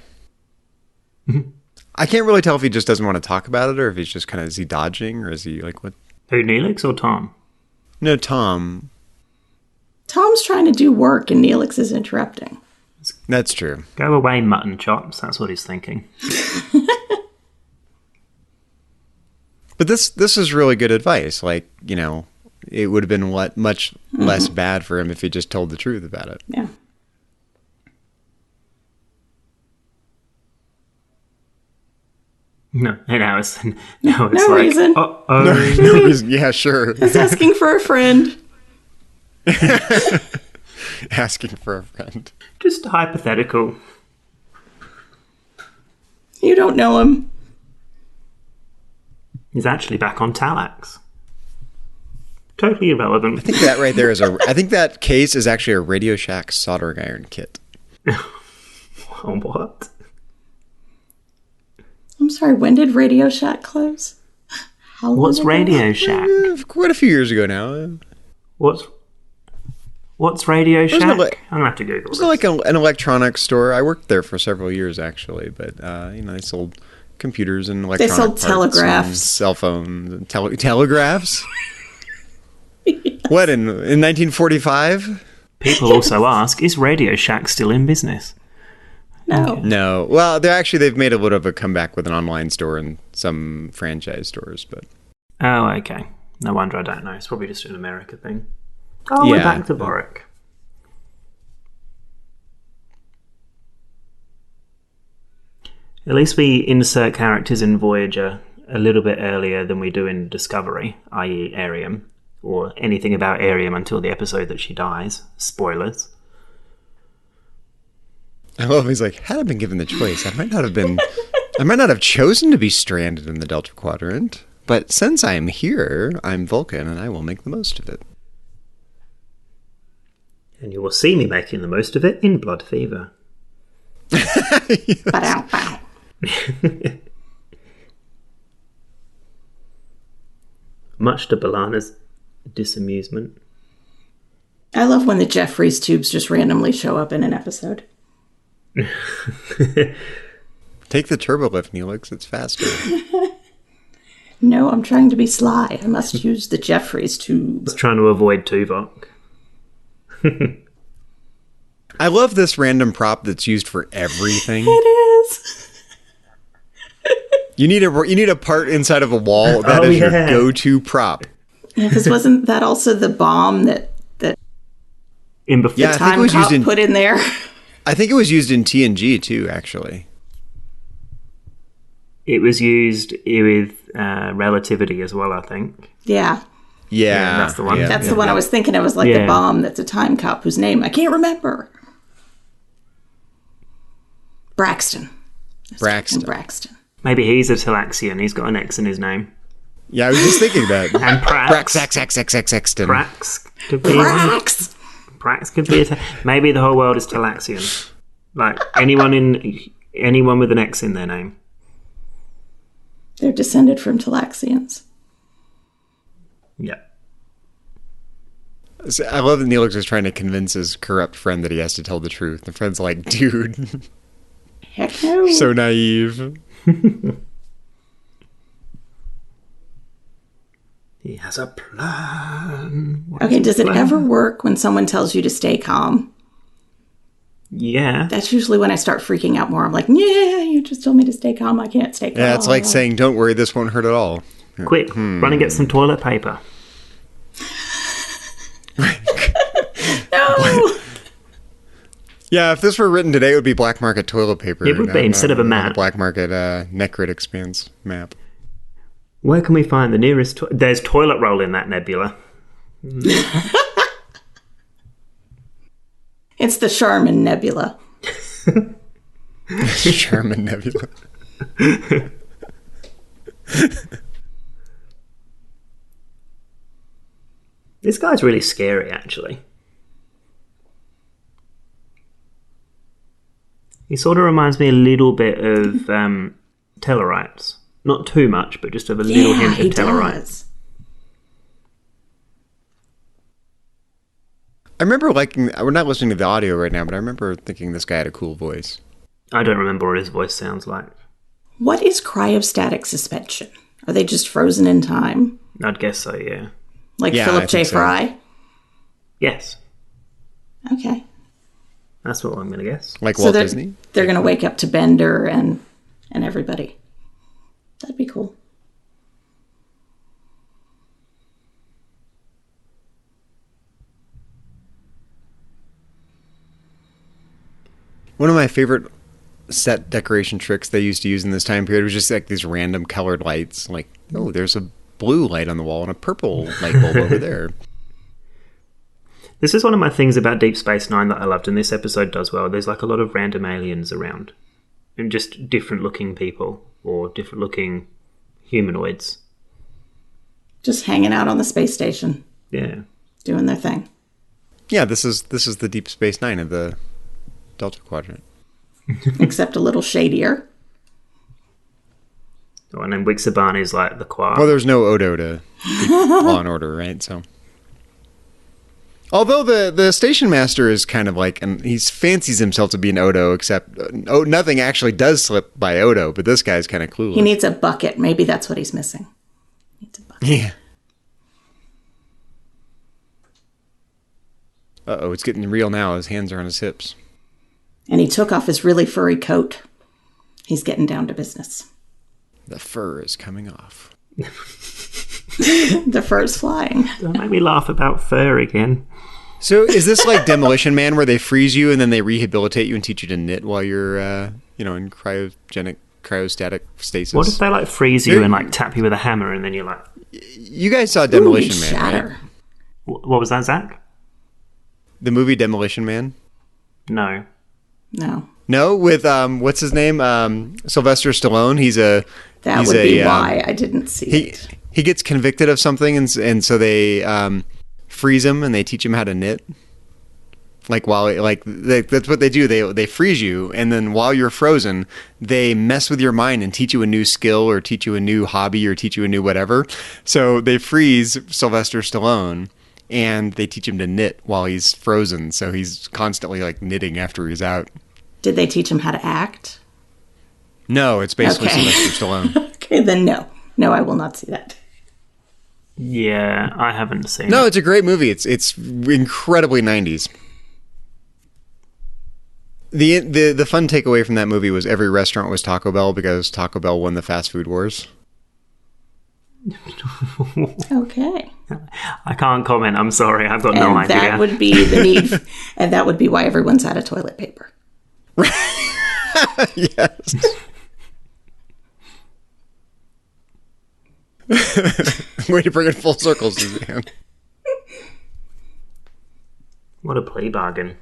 I can't really tell if he just doesn't want to talk about it or if he's just kind of, is he dodging or is he like, what? Who, Neelix or Tom? No, Tom. Tom's trying to do work and Neelix is interrupting. That's true. Go away, mutton chops. That's what he's thinking. But this is really good advice. Like, it would have been much less bad for him if he just told the truth about it. Yeah. No, it's No like, reason. oh, No reason. Yeah, sure. He's asking for a friend. Asking for a friend. just hypothetical. You don't know him. He's actually back on Talax. Totally irrelevant. I think that right there is I think that case is actually a Radio Shack soldering iron kit. Oh, what? I'm sorry, when did Radio Shack close? How long What's ago? Radio Shack? Quite a few years ago now. What's Radio Shack? no, I'm gonna have to Google It's this. like an electronics store. I worked there for several years, actually. But, they sold computers and electronic sold parts telegraphs. and cell phones. And telegraphs? What, in 1945? People also ask, is Radio Shack still in business? No. No. Well, they've made a little of a comeback with an online store and some franchise stores, but... Oh, okay. No wonder I don't know. It's probably just an America thing. Oh, we're back to Boric. At least we insert characters in Voyager a little bit earlier than we do in Discovery, i.e. Arium, or anything about Arium until the episode that she dies. Spoilers. I love he's like, had I been given the choice, I might not have chosen to be stranded in the Delta Quadrant, but since I am here, I'm Vulcan and I will make the most of it. And you will see me making the most of it in Blood Fever. Ba-dow, bow. Much to Balana's disamusement. I love when the Jeffries tubes just randomly show up in an episode. Take the turbo lift, Neelix, it's faster. No, I'm trying to be sly. I must use the Jeffries tubes. Trying to avoid Tuvok. I love this random prop that's used for everything. It is. You need a part inside of a wall that is your go-to prop. Yeah, because wasn't that also the bomb that In before Yeah, I think it Time was Cop used in. put in there? I think it was used in TNG too, actually. It was used with relativity as well, I think. Yeah. Yeah, that's the one. yeah. That's the one I was thinking. It was like Yeah. the bomb that's a Time Cop whose name I can't remember. Braxton. Braxton. Maybe he's a Talaxian. He's got an X in his name. Yeah, I was just thinking that. And Prax. Brax. Prax could be one. Brax! Prax could be maybe the whole world is Talaxian. Like anyone with an X in their name. They're descended from Talaxians. Yeah. So I love that Neelix is trying to convince his corrupt friend that he has to tell the truth. The friend's like, dude, Heck no. so naive. He has a plan. Okay, does it ever work when someone tells you to stay calm? Yeah. That's usually when I start freaking out more. I'm like, yeah, you just told me to stay calm. I can't stay calm. Yeah, it's like saying, don't worry, this won't hurt at all. Quick, run and get some toilet paper. no. Yeah, if this were written today, it would be black market toilet paper. It would be, instead of a map. Black market Necrit Expanse map. Where can we find the nearest... There's toilet roll in that nebula. It's the Charmin Nebula. Charmin Nebula. This guy's really scary, actually. He sort of reminds me a little bit of Tellarites. Not too much, but just of a little hint of Tellarites. Does. I remember liking... We're not listening to the audio right now, but I remember thinking this guy had a cool voice. I don't remember what his voice sounds like. What is cryostatic suspension? Are they just frozen in time? I'd guess so, yeah. Like Yeah, I Philip J. think so. Fry? Yes. Okay. That's what I'm going to guess. Like So Walt they're, Disney? they're going to wake up to Bender and everybody. That'd be cool. One of my favorite set decoration tricks they used to use in this time period was just like these random colored lights. Like, oh, there's a blue light on the wall and a purple light bulb over there. This is one of my things about Deep Space Nine that I loved, and this episode does well. There's like a lot of random aliens around. And just different looking people, or different looking humanoids. Just hanging out on the space station, Yeah. doing their thing. Yeah, this is the Deep Space Nine of the Delta Quadrant. Except a little shadier. Oh, and then Wixaban is like the Quark. Well, there's no Odo to keep law and order, right? So, although the station master is kind of like, and he fancies himself to be an Odo, except nothing actually does slip by Odo. But this guy's kind of clueless. He needs a bucket. Maybe that's what he's missing. He needs a bucket. Yeah. Uh-oh, it's getting real now. His hands are on his hips. And he took off his really furry coat. He's getting down to business. The fur is coming off. The fur's flying. Don't make me laugh about fur again. So is this like Demolition Man, where they freeze you and then they rehabilitate you and teach you to knit while you're, in cryostatic stasis? What if they like freeze you and like tap you with a hammer and then you're like... You guys saw Demolition Ooh, Man, shatter. right? What was that, Zach? The movie Demolition Man? No. No. No, with what's his name? Sylvester Stallone. That would be why I didn't see it. He gets convicted of something, and so they freeze him and they teach him how to knit. Like that's what they do. They freeze you, and then while you're frozen, they mess with your mind and teach you a new skill or teach you a new hobby or teach you a new whatever. So they freeze Sylvester Stallone. And they teach him to knit while he's frozen, so he's constantly like knitting after he's out. Did they teach him how to act? No, it's basically Okay. Sylvester Stallone. Okay, then no. No, I will not see that. Yeah, I haven't seen No, it. it's a great movie. It's incredibly 90s. The fun takeaway from that movie was every restaurant was Taco Bell because Taco Bell won the fast food wars. Okay. I can't comment. I'm sorry. I've got no And idea. that would be the need, and that would be why everyone's out of toilet paper. Yes. Way to bring it full circle, Suzanne. What a plea bargain.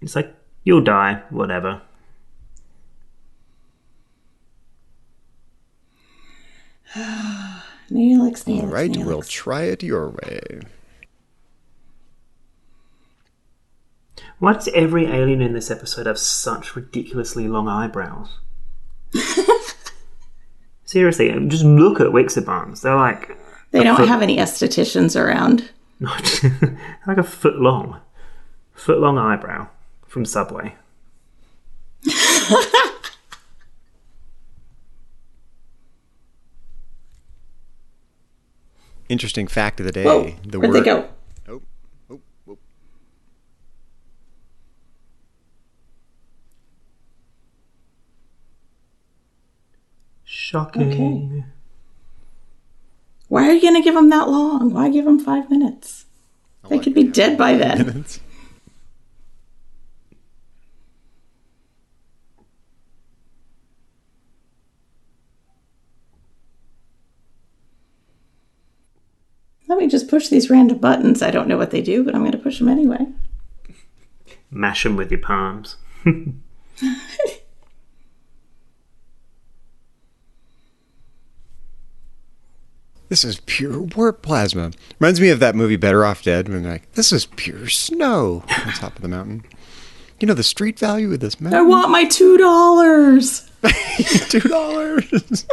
It's like, you'll die, whatever. Neelix, All right, we'll try it your way. Why does every alien in this episode have such ridiculously long eyebrows? Seriously, just look at Wixaban's. They're like... They don't have any estheticians around. like a foot long. Foot long eyebrow from Subway. Interesting fact of the day. Whoa, where'd they go? Oh. Shocking. Okay. Why are you going to give them that long? Why give them 5 minutes? They could be dead by then. Let me just push these random buttons. I don't know what they do, but I'm going to push them anyway. Mash them with your palms. This is pure warp plasma. Reminds me of that movie Better Off Dead when they're like, this is pure snow on top of the mountain. You know the street value of this mountain? I want my $2. $2.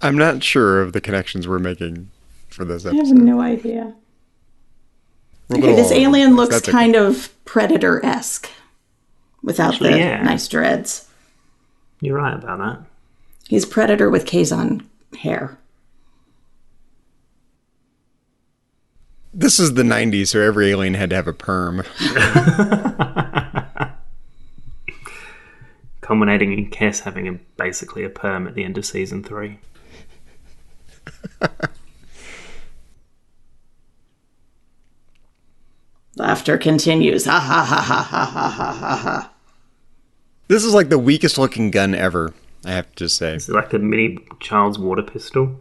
I'm not sure of the connections we're making for this I episode. have no idea. We're a Okay, little this all over the alien place. looks That's okay. kind of Predator-esque without Actually, the yeah. nice dreads. You're right about that. He's Predator with Kazon hair. This is the 90s, so every alien had to have a perm. Culminating in Kess having basically a perm at the end of season 3. Laughter continues. Ha ha ha ha ha ha ha ha ha. This is like the weakest looking gun ever, I have to just say. It's like a mini child's water pistol.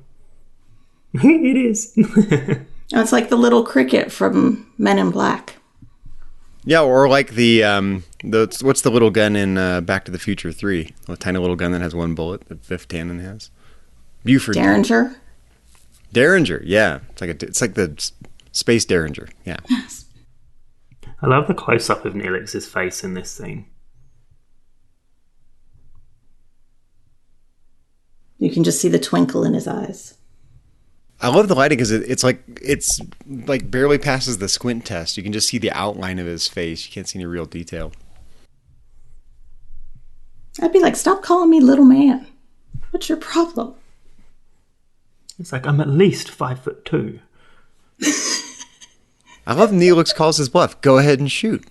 It is. It's like the little cricket from Men in Black. Yeah, or like the what's the little gun in Back to the Future 3? A tiny little gun that has one bullet that Biff Tannen has. Buford. Derringer? Derringer, yeah. It's like the space Derringer, yeah. Yes. I love the close-up of Neelix's face in this scene. You can just see the twinkle in his eyes. I love the lighting because it's like barely passes the squint test. You can just see the outline of his face. You can't see any real detail. I'd be like, stop calling me little man. What's your problem? It's like, I'm at least 5'2". I love Neelix calls his bluff. Go ahead and shoot.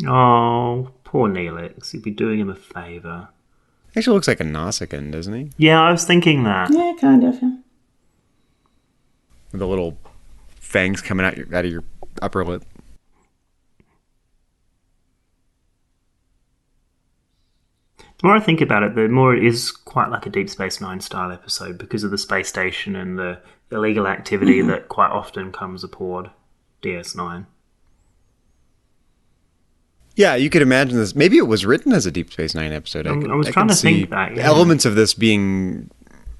Oh, poor Neelix. You'd be doing him a favour. Actually looks like a Nausicaan, doesn't he? Yeah, I was thinking that. Yeah, kind of. Yeah. With the little fangs coming out of your upper lip. The more I think about it, the more it is quite like a Deep Space Nine style episode because of the space station and the illegal activity that quite often comes aboard DS9. Yeah, you could imagine this. Maybe it was written as a Deep Space Nine episode. I was trying to think that. Yeah. Elements of this being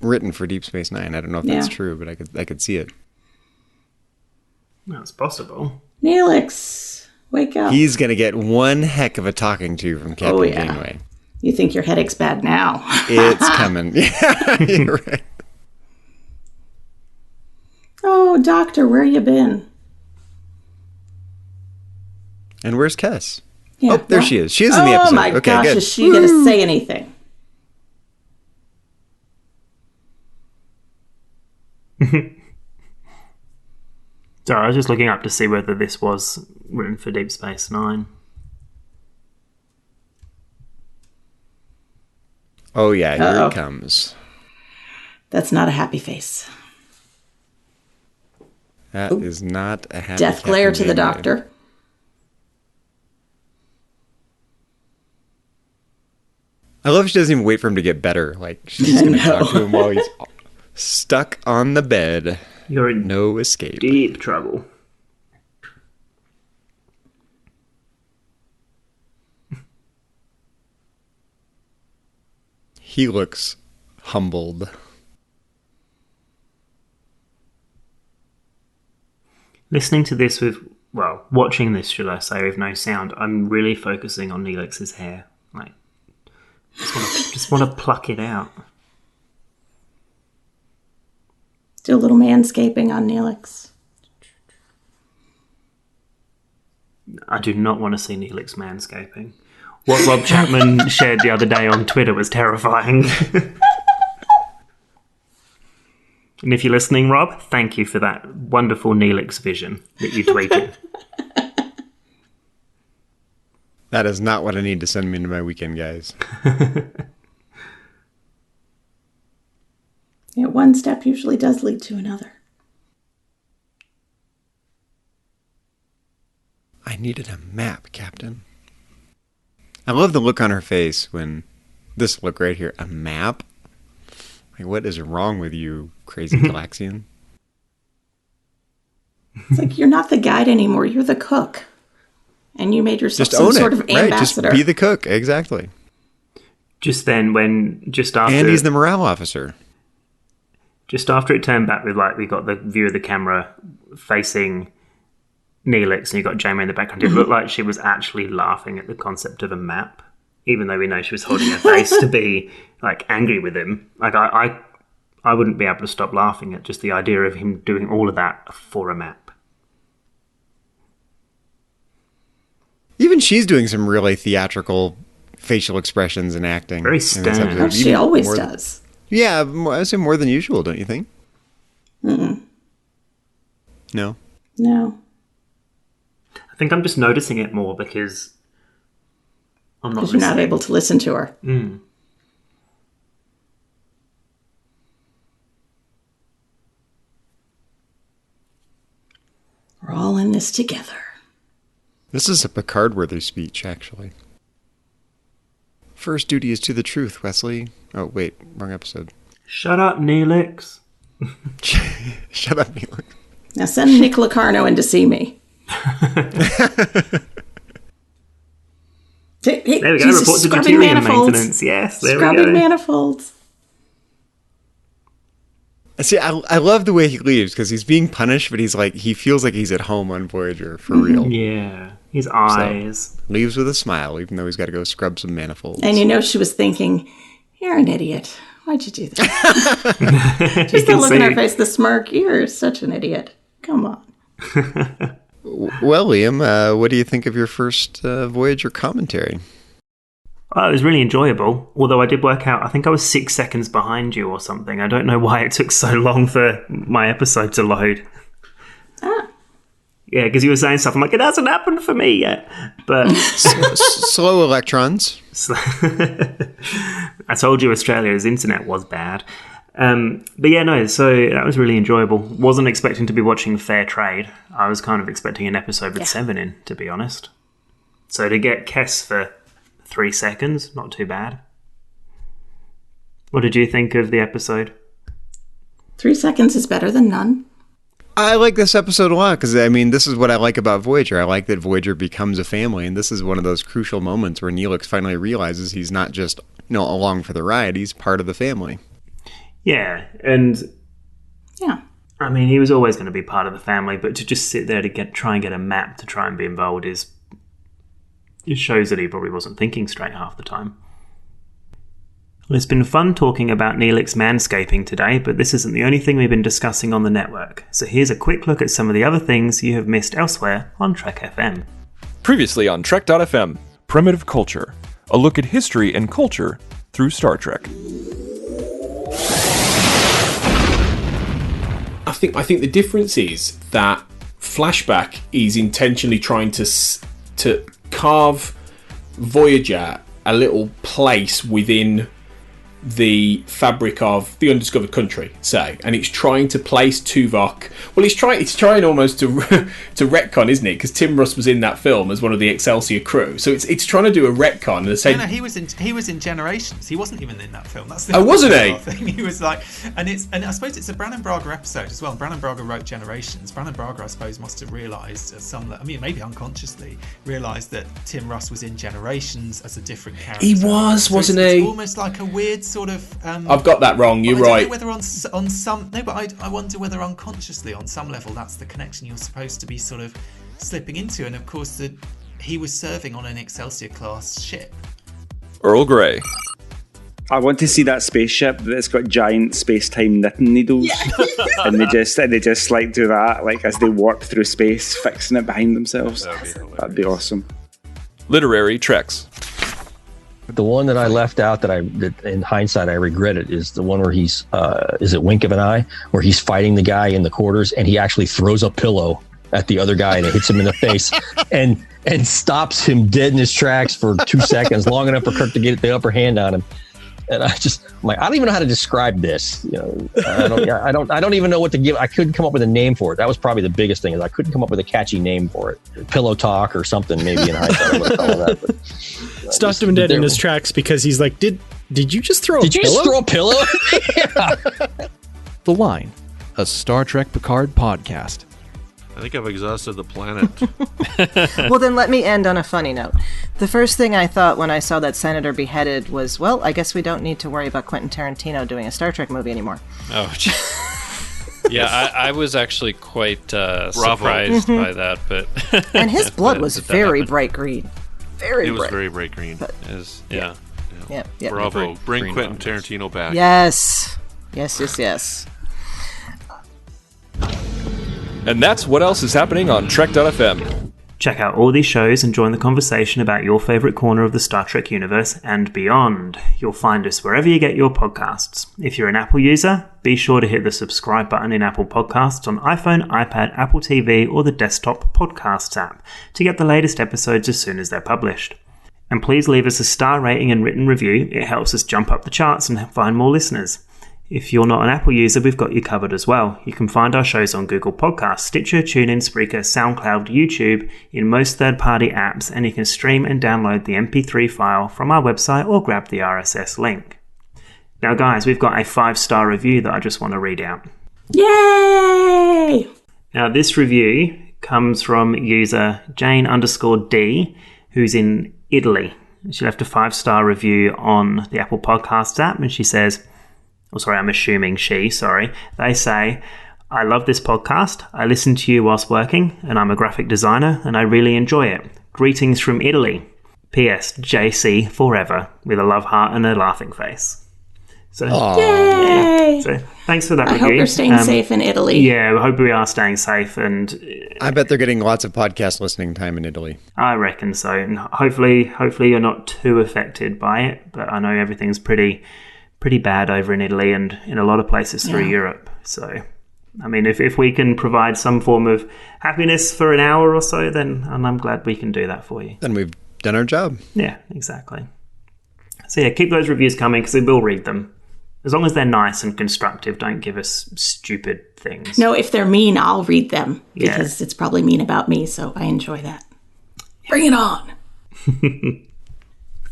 written for Deep Space Nine. I don't know if that's Yeah. true, but I could see it. That's possible. Neelix, wake up. He's going to get one heck of a talking to from Captain yeah. Janeway. You think your headache's bad now. It's coming. Yeah, you're right. Oh, doctor, where you been? And where's Kes? Yeah, Oh, there she is. She is in the episode. Oh my Okay, gosh, good. is she going to say anything? Sorry, I was just looking up to see whether this was written for Deep Space Nine. Oh, yeah, here Uh-oh. it comes. That's not a happy face. That is not a happy Death glare to Captain the Janeway. doctor. I love she doesn't even wait for him to get better. Like, she's just going to talk to him while he's stuck on the bed. You're in No escape. deep trouble. He looks humbled. Listening to this watching this, should I say, with no sound, I'm really focusing on Neelix's hair. Like, just want to pluck it out. Do a little manscaping on Neelix. I do not want to see Neelix manscaping. What Rob Chapman shared the other day on Twitter was terrifying. And if you're listening, Rob, thank you for that wonderful Neelix vision that you tweeted. That is not what I need to send me into my weekend, guys. Yeah, one step usually does lead to another. I needed a map, Captain. I love the look on her face when this look right here, a map? Like, what is wrong with you, crazy Talaxian? It's like, you're not the guide anymore, you're the cook. And you made yourself Just some own sort it. of Right, ambassador. just be the cook, exactly. Just after... And he's the morale officer. Just after it turned back with, like, we got the view of the camera facing Neelix and you got Jamie in the background, it looked like she was actually laughing at the concept of a map, even though we know she was holding her face to be, like, angry with him. Like, I wouldn't be able to stop laughing at just the idea of him doing all of that for a map. Even she's doing some really theatrical facial expressions and acting. Very in this stern. episode. Well, she Even always more- does. Yeah, I would say more than usual, don't you think? Mm-mm. No? No. I think I'm just noticing it more because I'm not Because you're not listening. able to listen to her. Mm. We're all in this together. This is a Picard-worthy speech, actually. First duty is to the truth, Wesley. Oh, wait, wrong episode. Shut up, Neelix. Shut up, Neelix. Now send Nick Locarno in to see me. There we go, report to Deuterium maintenance. Yes, there we go. Scrubbing manifolds. See, I love the way he leaves, because he's being punished, but he feels like he's at home on Voyager, for real. Yeah, his eyes. So, leaves with a smile, even though he's got to go scrub some manifolds. And you know she was thinking, you're an idiot. Why'd you do that? Just the look in her face, the smirk. You're such an idiot. Come on. Well, Liam, what do you think of your first Voyager commentary? Well, it was really enjoyable, although I did work out, I think I was 6 seconds behind you or something. I don't know why it took so long for my episode to load. Ah. Yeah, because you were saying stuff. I'm like, it hasn't happened for me yet. But Slow electrons. I told you Australia's internet was bad. But yeah, no, so that was really enjoyable. Wasn't expecting to be watching Fair Trade. I was kind of expecting an episode with 7 in, to be honest. So to get Kess for 3 seconds, not too bad. What did you think of the episode? 3 seconds is better than none. I like this episode a lot, because, I mean, this is what I like about Voyager. I like that Voyager becomes a family, and this is one of those crucial moments where Neelix finally realizes he's not just, along for the ride, he's part of the family. Yeah, and... Yeah. I mean, he was always going to be part of the family, but to just sit there to try and get a map to try and be involved it shows that he probably wasn't thinking straight half the time. Well, it's been fun talking about Neelix manscaping today, but this isn't the only thing we've been discussing on the network. So here's a quick look at some of the other things you have missed elsewhere on Trek FM. Previously on Trek.fm, Primitive Culture, a look at history and culture through Star Trek. I think the difference is that Flashback is intentionally trying to carve Voyager a little place within the fabric of the undiscovered country, say, and it's trying to place Tuvok. Well, it's trying almost to retcon, isn't it? Because Tim Russ was in that film as one of the Excelsior crew, so it's trying to do a retcon and say. No, he was in Generations. He wasn't even in that film. That's the wasn't he? Thing. He was like, and I suppose it's a Brannon Braga episode as well. Brannon Braga wrote Generations. Brannon Braga, I suppose, must have realised maybe unconsciously realised that Tim Russ was in Generations as a different character. He was, so wasn't it's he? Almost like a weird sort of. I've got that wrong. You're right. I don't know whether on some. No, but I wonder whether unconsciously on some level that's the connection you're supposed to be sort of slipping into, and of course he was serving on an Excelsior class ship. Earl Grey. I want to see that spaceship that's got giant space-time knitting needles, and they just like do that, like as they warp through space, fixing it behind themselves. That'd be awesome. Literary Treks. The one that I left out that in hindsight I regret it is the one where he's is it Wink of an Eye, where he's fighting the guy in the quarters and he actually throws a pillow at the other guy and it hits him in the face and stops him dead in his tracks for 2 seconds, long enough for Kirk to get the upper hand on him. And I'm like, I don't even know how to describe this. I don't even know what to give. I couldn't come up with a name for it. That was probably the biggest thing, is I couldn't come up with a catchy name for it. Pillow Talk or something, maybe in hindsight I would have called that. But stopped him dead in his tracks because he's like, did you just throw a pillow? Did you just throw a pillow? Yeah. The Line, a Star Trek Picard podcast. I think I've exhausted the planet. Well, then let me end on a funny note. The first thing I thought when I saw that senator beheaded was, well, I guess we don't need to worry about Quentin Tarantino doing a Star Trek movie anymore. Oh, yeah, I was actually quite surprised by that. But and his blood was very bright green. It was very bright green. But, yeah. Bravo. Bring Quentin Tarantino back. Yes. And that's what else is happening on Trek.fm. Check out all these shows and join the conversation about your favourite corner of the Star Trek universe and beyond. You'll find us wherever you get your podcasts. If you're an Apple user, be sure to hit the subscribe button in Apple Podcasts on iPhone, iPad, Apple TV, or the desktop podcasts app to get the latest episodes as soon as they're published. And please leave us a star rating and written review. It helps us jump up the charts and find more listeners. If you're not an Apple user, we've got you covered as well. You can find our shows on Google Podcasts, Stitcher, TuneIn, Spreaker, SoundCloud, YouTube, in most third-party apps, and you can stream and download the MP3 file from our website or grab the RSS link. Now, guys, we've got a 5-star review that I just want to read out. Yay! Now, this review comes from user Jane_D, who's in Italy. She left a 5-star review on the Apple Podcasts app, and she says... I'm assuming they say, I love this podcast. I listen to you whilst working, and I'm a graphic designer, and I really enjoy it. Greetings from Italy. P.S. JC forever, with a love heart and a laughing face. So, yay! So thanks for that I review. hope you're staying safe in Italy. Yeah, I hope we are staying safe. And I bet they're getting lots of podcast listening time in Italy. I reckon so. And hopefully you're not too affected by it. But I know everything's pretty bad over in Italy and in a lot of places through Europe. So, I mean, if we can provide some form of happiness for an hour or so, then I'm glad we can do that for you. Then we've done our job. Yeah, exactly. So yeah, keep those reviews coming because we will read them. As long as they're nice and constructive, don't give us stupid things. No, if they're mean, I'll read them because it's probably mean about me, so I enjoy that. Bring it on.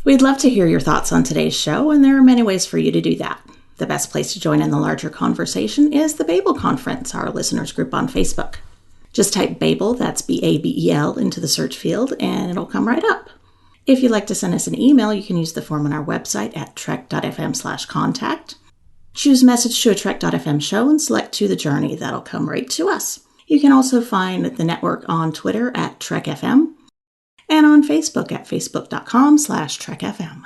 We'd love to hear your thoughts on today's show, and there are many ways for you to do that. The best place to join in the larger conversation is the Babel Conference, our listeners group on Facebook. Just type Babel, that's B-A-B-E-L, into the search field, and it'll come right up. If you'd like to send us an email, you can use the form on our website at trek.fm/contact. Choose message to a trek.fm show and select To The Journey. That'll come right to us. You can also find the network on Twitter at TrekFM, and on Facebook at facebook.com/TrekFM.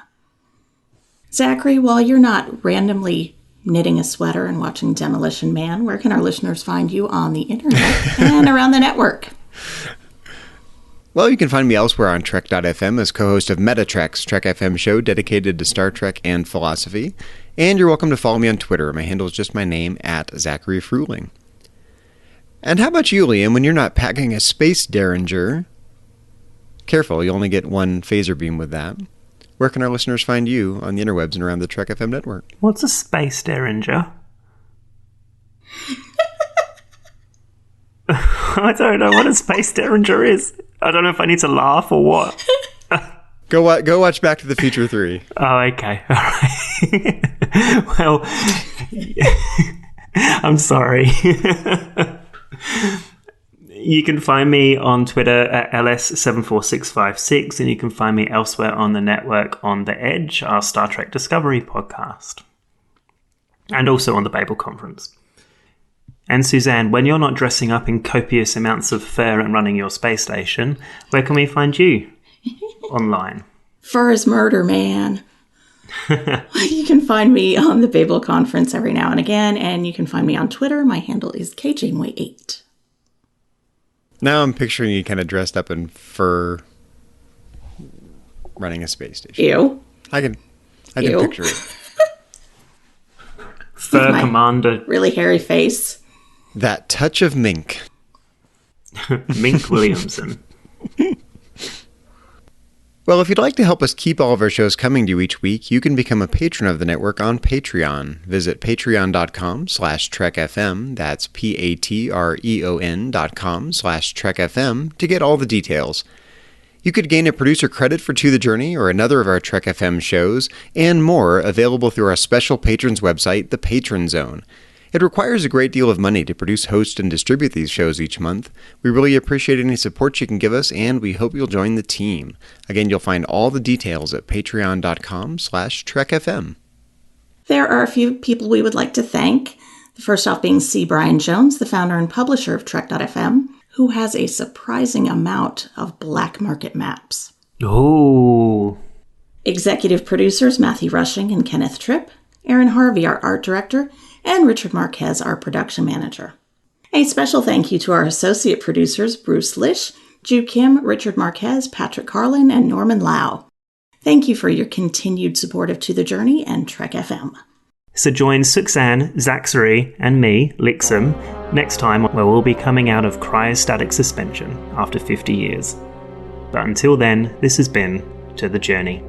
Zachary, while you're not randomly knitting a sweater and watching Demolition Man, where can our listeners find you on the internet and around the network? Well, you can find me elsewhere on Trek.fm as co-host of MetaTrek's Trek FM show dedicated to Star Trek and philosophy. And you're welcome to follow me on Twitter. My handle is just my name, at Zachary Fruhling. And how about you, Liam, when you're not packing a space derringer? Careful, you only get one phaser beam with that. Where can our listeners find you on the interwebs and around the Trek FM network? What's a space derringer? I don't know what a space derringer is. I don't know if I need to laugh or what. Go watch Back to the Future 3. Oh, okay. All right. Well, I'm sorry. You can find me on Twitter at LS74656, and you can find me elsewhere on the network on The Edge, our Star Trek Discovery podcast, and also on the Babel Conference. And Suzanne, when you're not dressing up in copious amounts of fur and running your space station, where can we find you online? Fur is murder, man. You can find me on the Babel Conference every now and again, and you can find me on Twitter. My handle is KJaneway8. Now I'm picturing you kind of dressed up in fur running a space station. Ew. I can picture it. Fur commander. Really hairy face. That touch of mink. Mink Williamson. Well, if you'd like to help us keep all of our shows coming to you each week, you can become a patron of the network on Patreon. Visit patreon.com/TrekFM, that's patreon.com/TrekFM, to get all the details. You could gain a producer credit for To The Journey or another of our Trek FM shows, and more available through our special patrons website, the Patron Zone. It requires a great deal of money to produce, host, and distribute these shows each month. We really appreciate any support you can give us, and we hope you'll join the team. Again, you'll find all the details at patreon.com/TrekFM. There are a few people we would like to thank. The first off being C. Bryan Jones, the founder and publisher of Trek.fm, who has a surprising amount of black market maps. Oh. Executive producers Matthew Rushing and Kenneth Tripp, Aaron Harvey, our art director, and Richard Marquez, our production manager. A special thank you to our associate producers Bruce Lish, Ju Kim, Richard Marquez, Patrick Carlin, and Norman Lau. Thank you for your continued support of To The Journey and Trek FM. So join Suzanne, Zachary, and me, Lixum, next time where we'll be coming out of cryostatic suspension after 50 years. But until then, this has been To The Journey.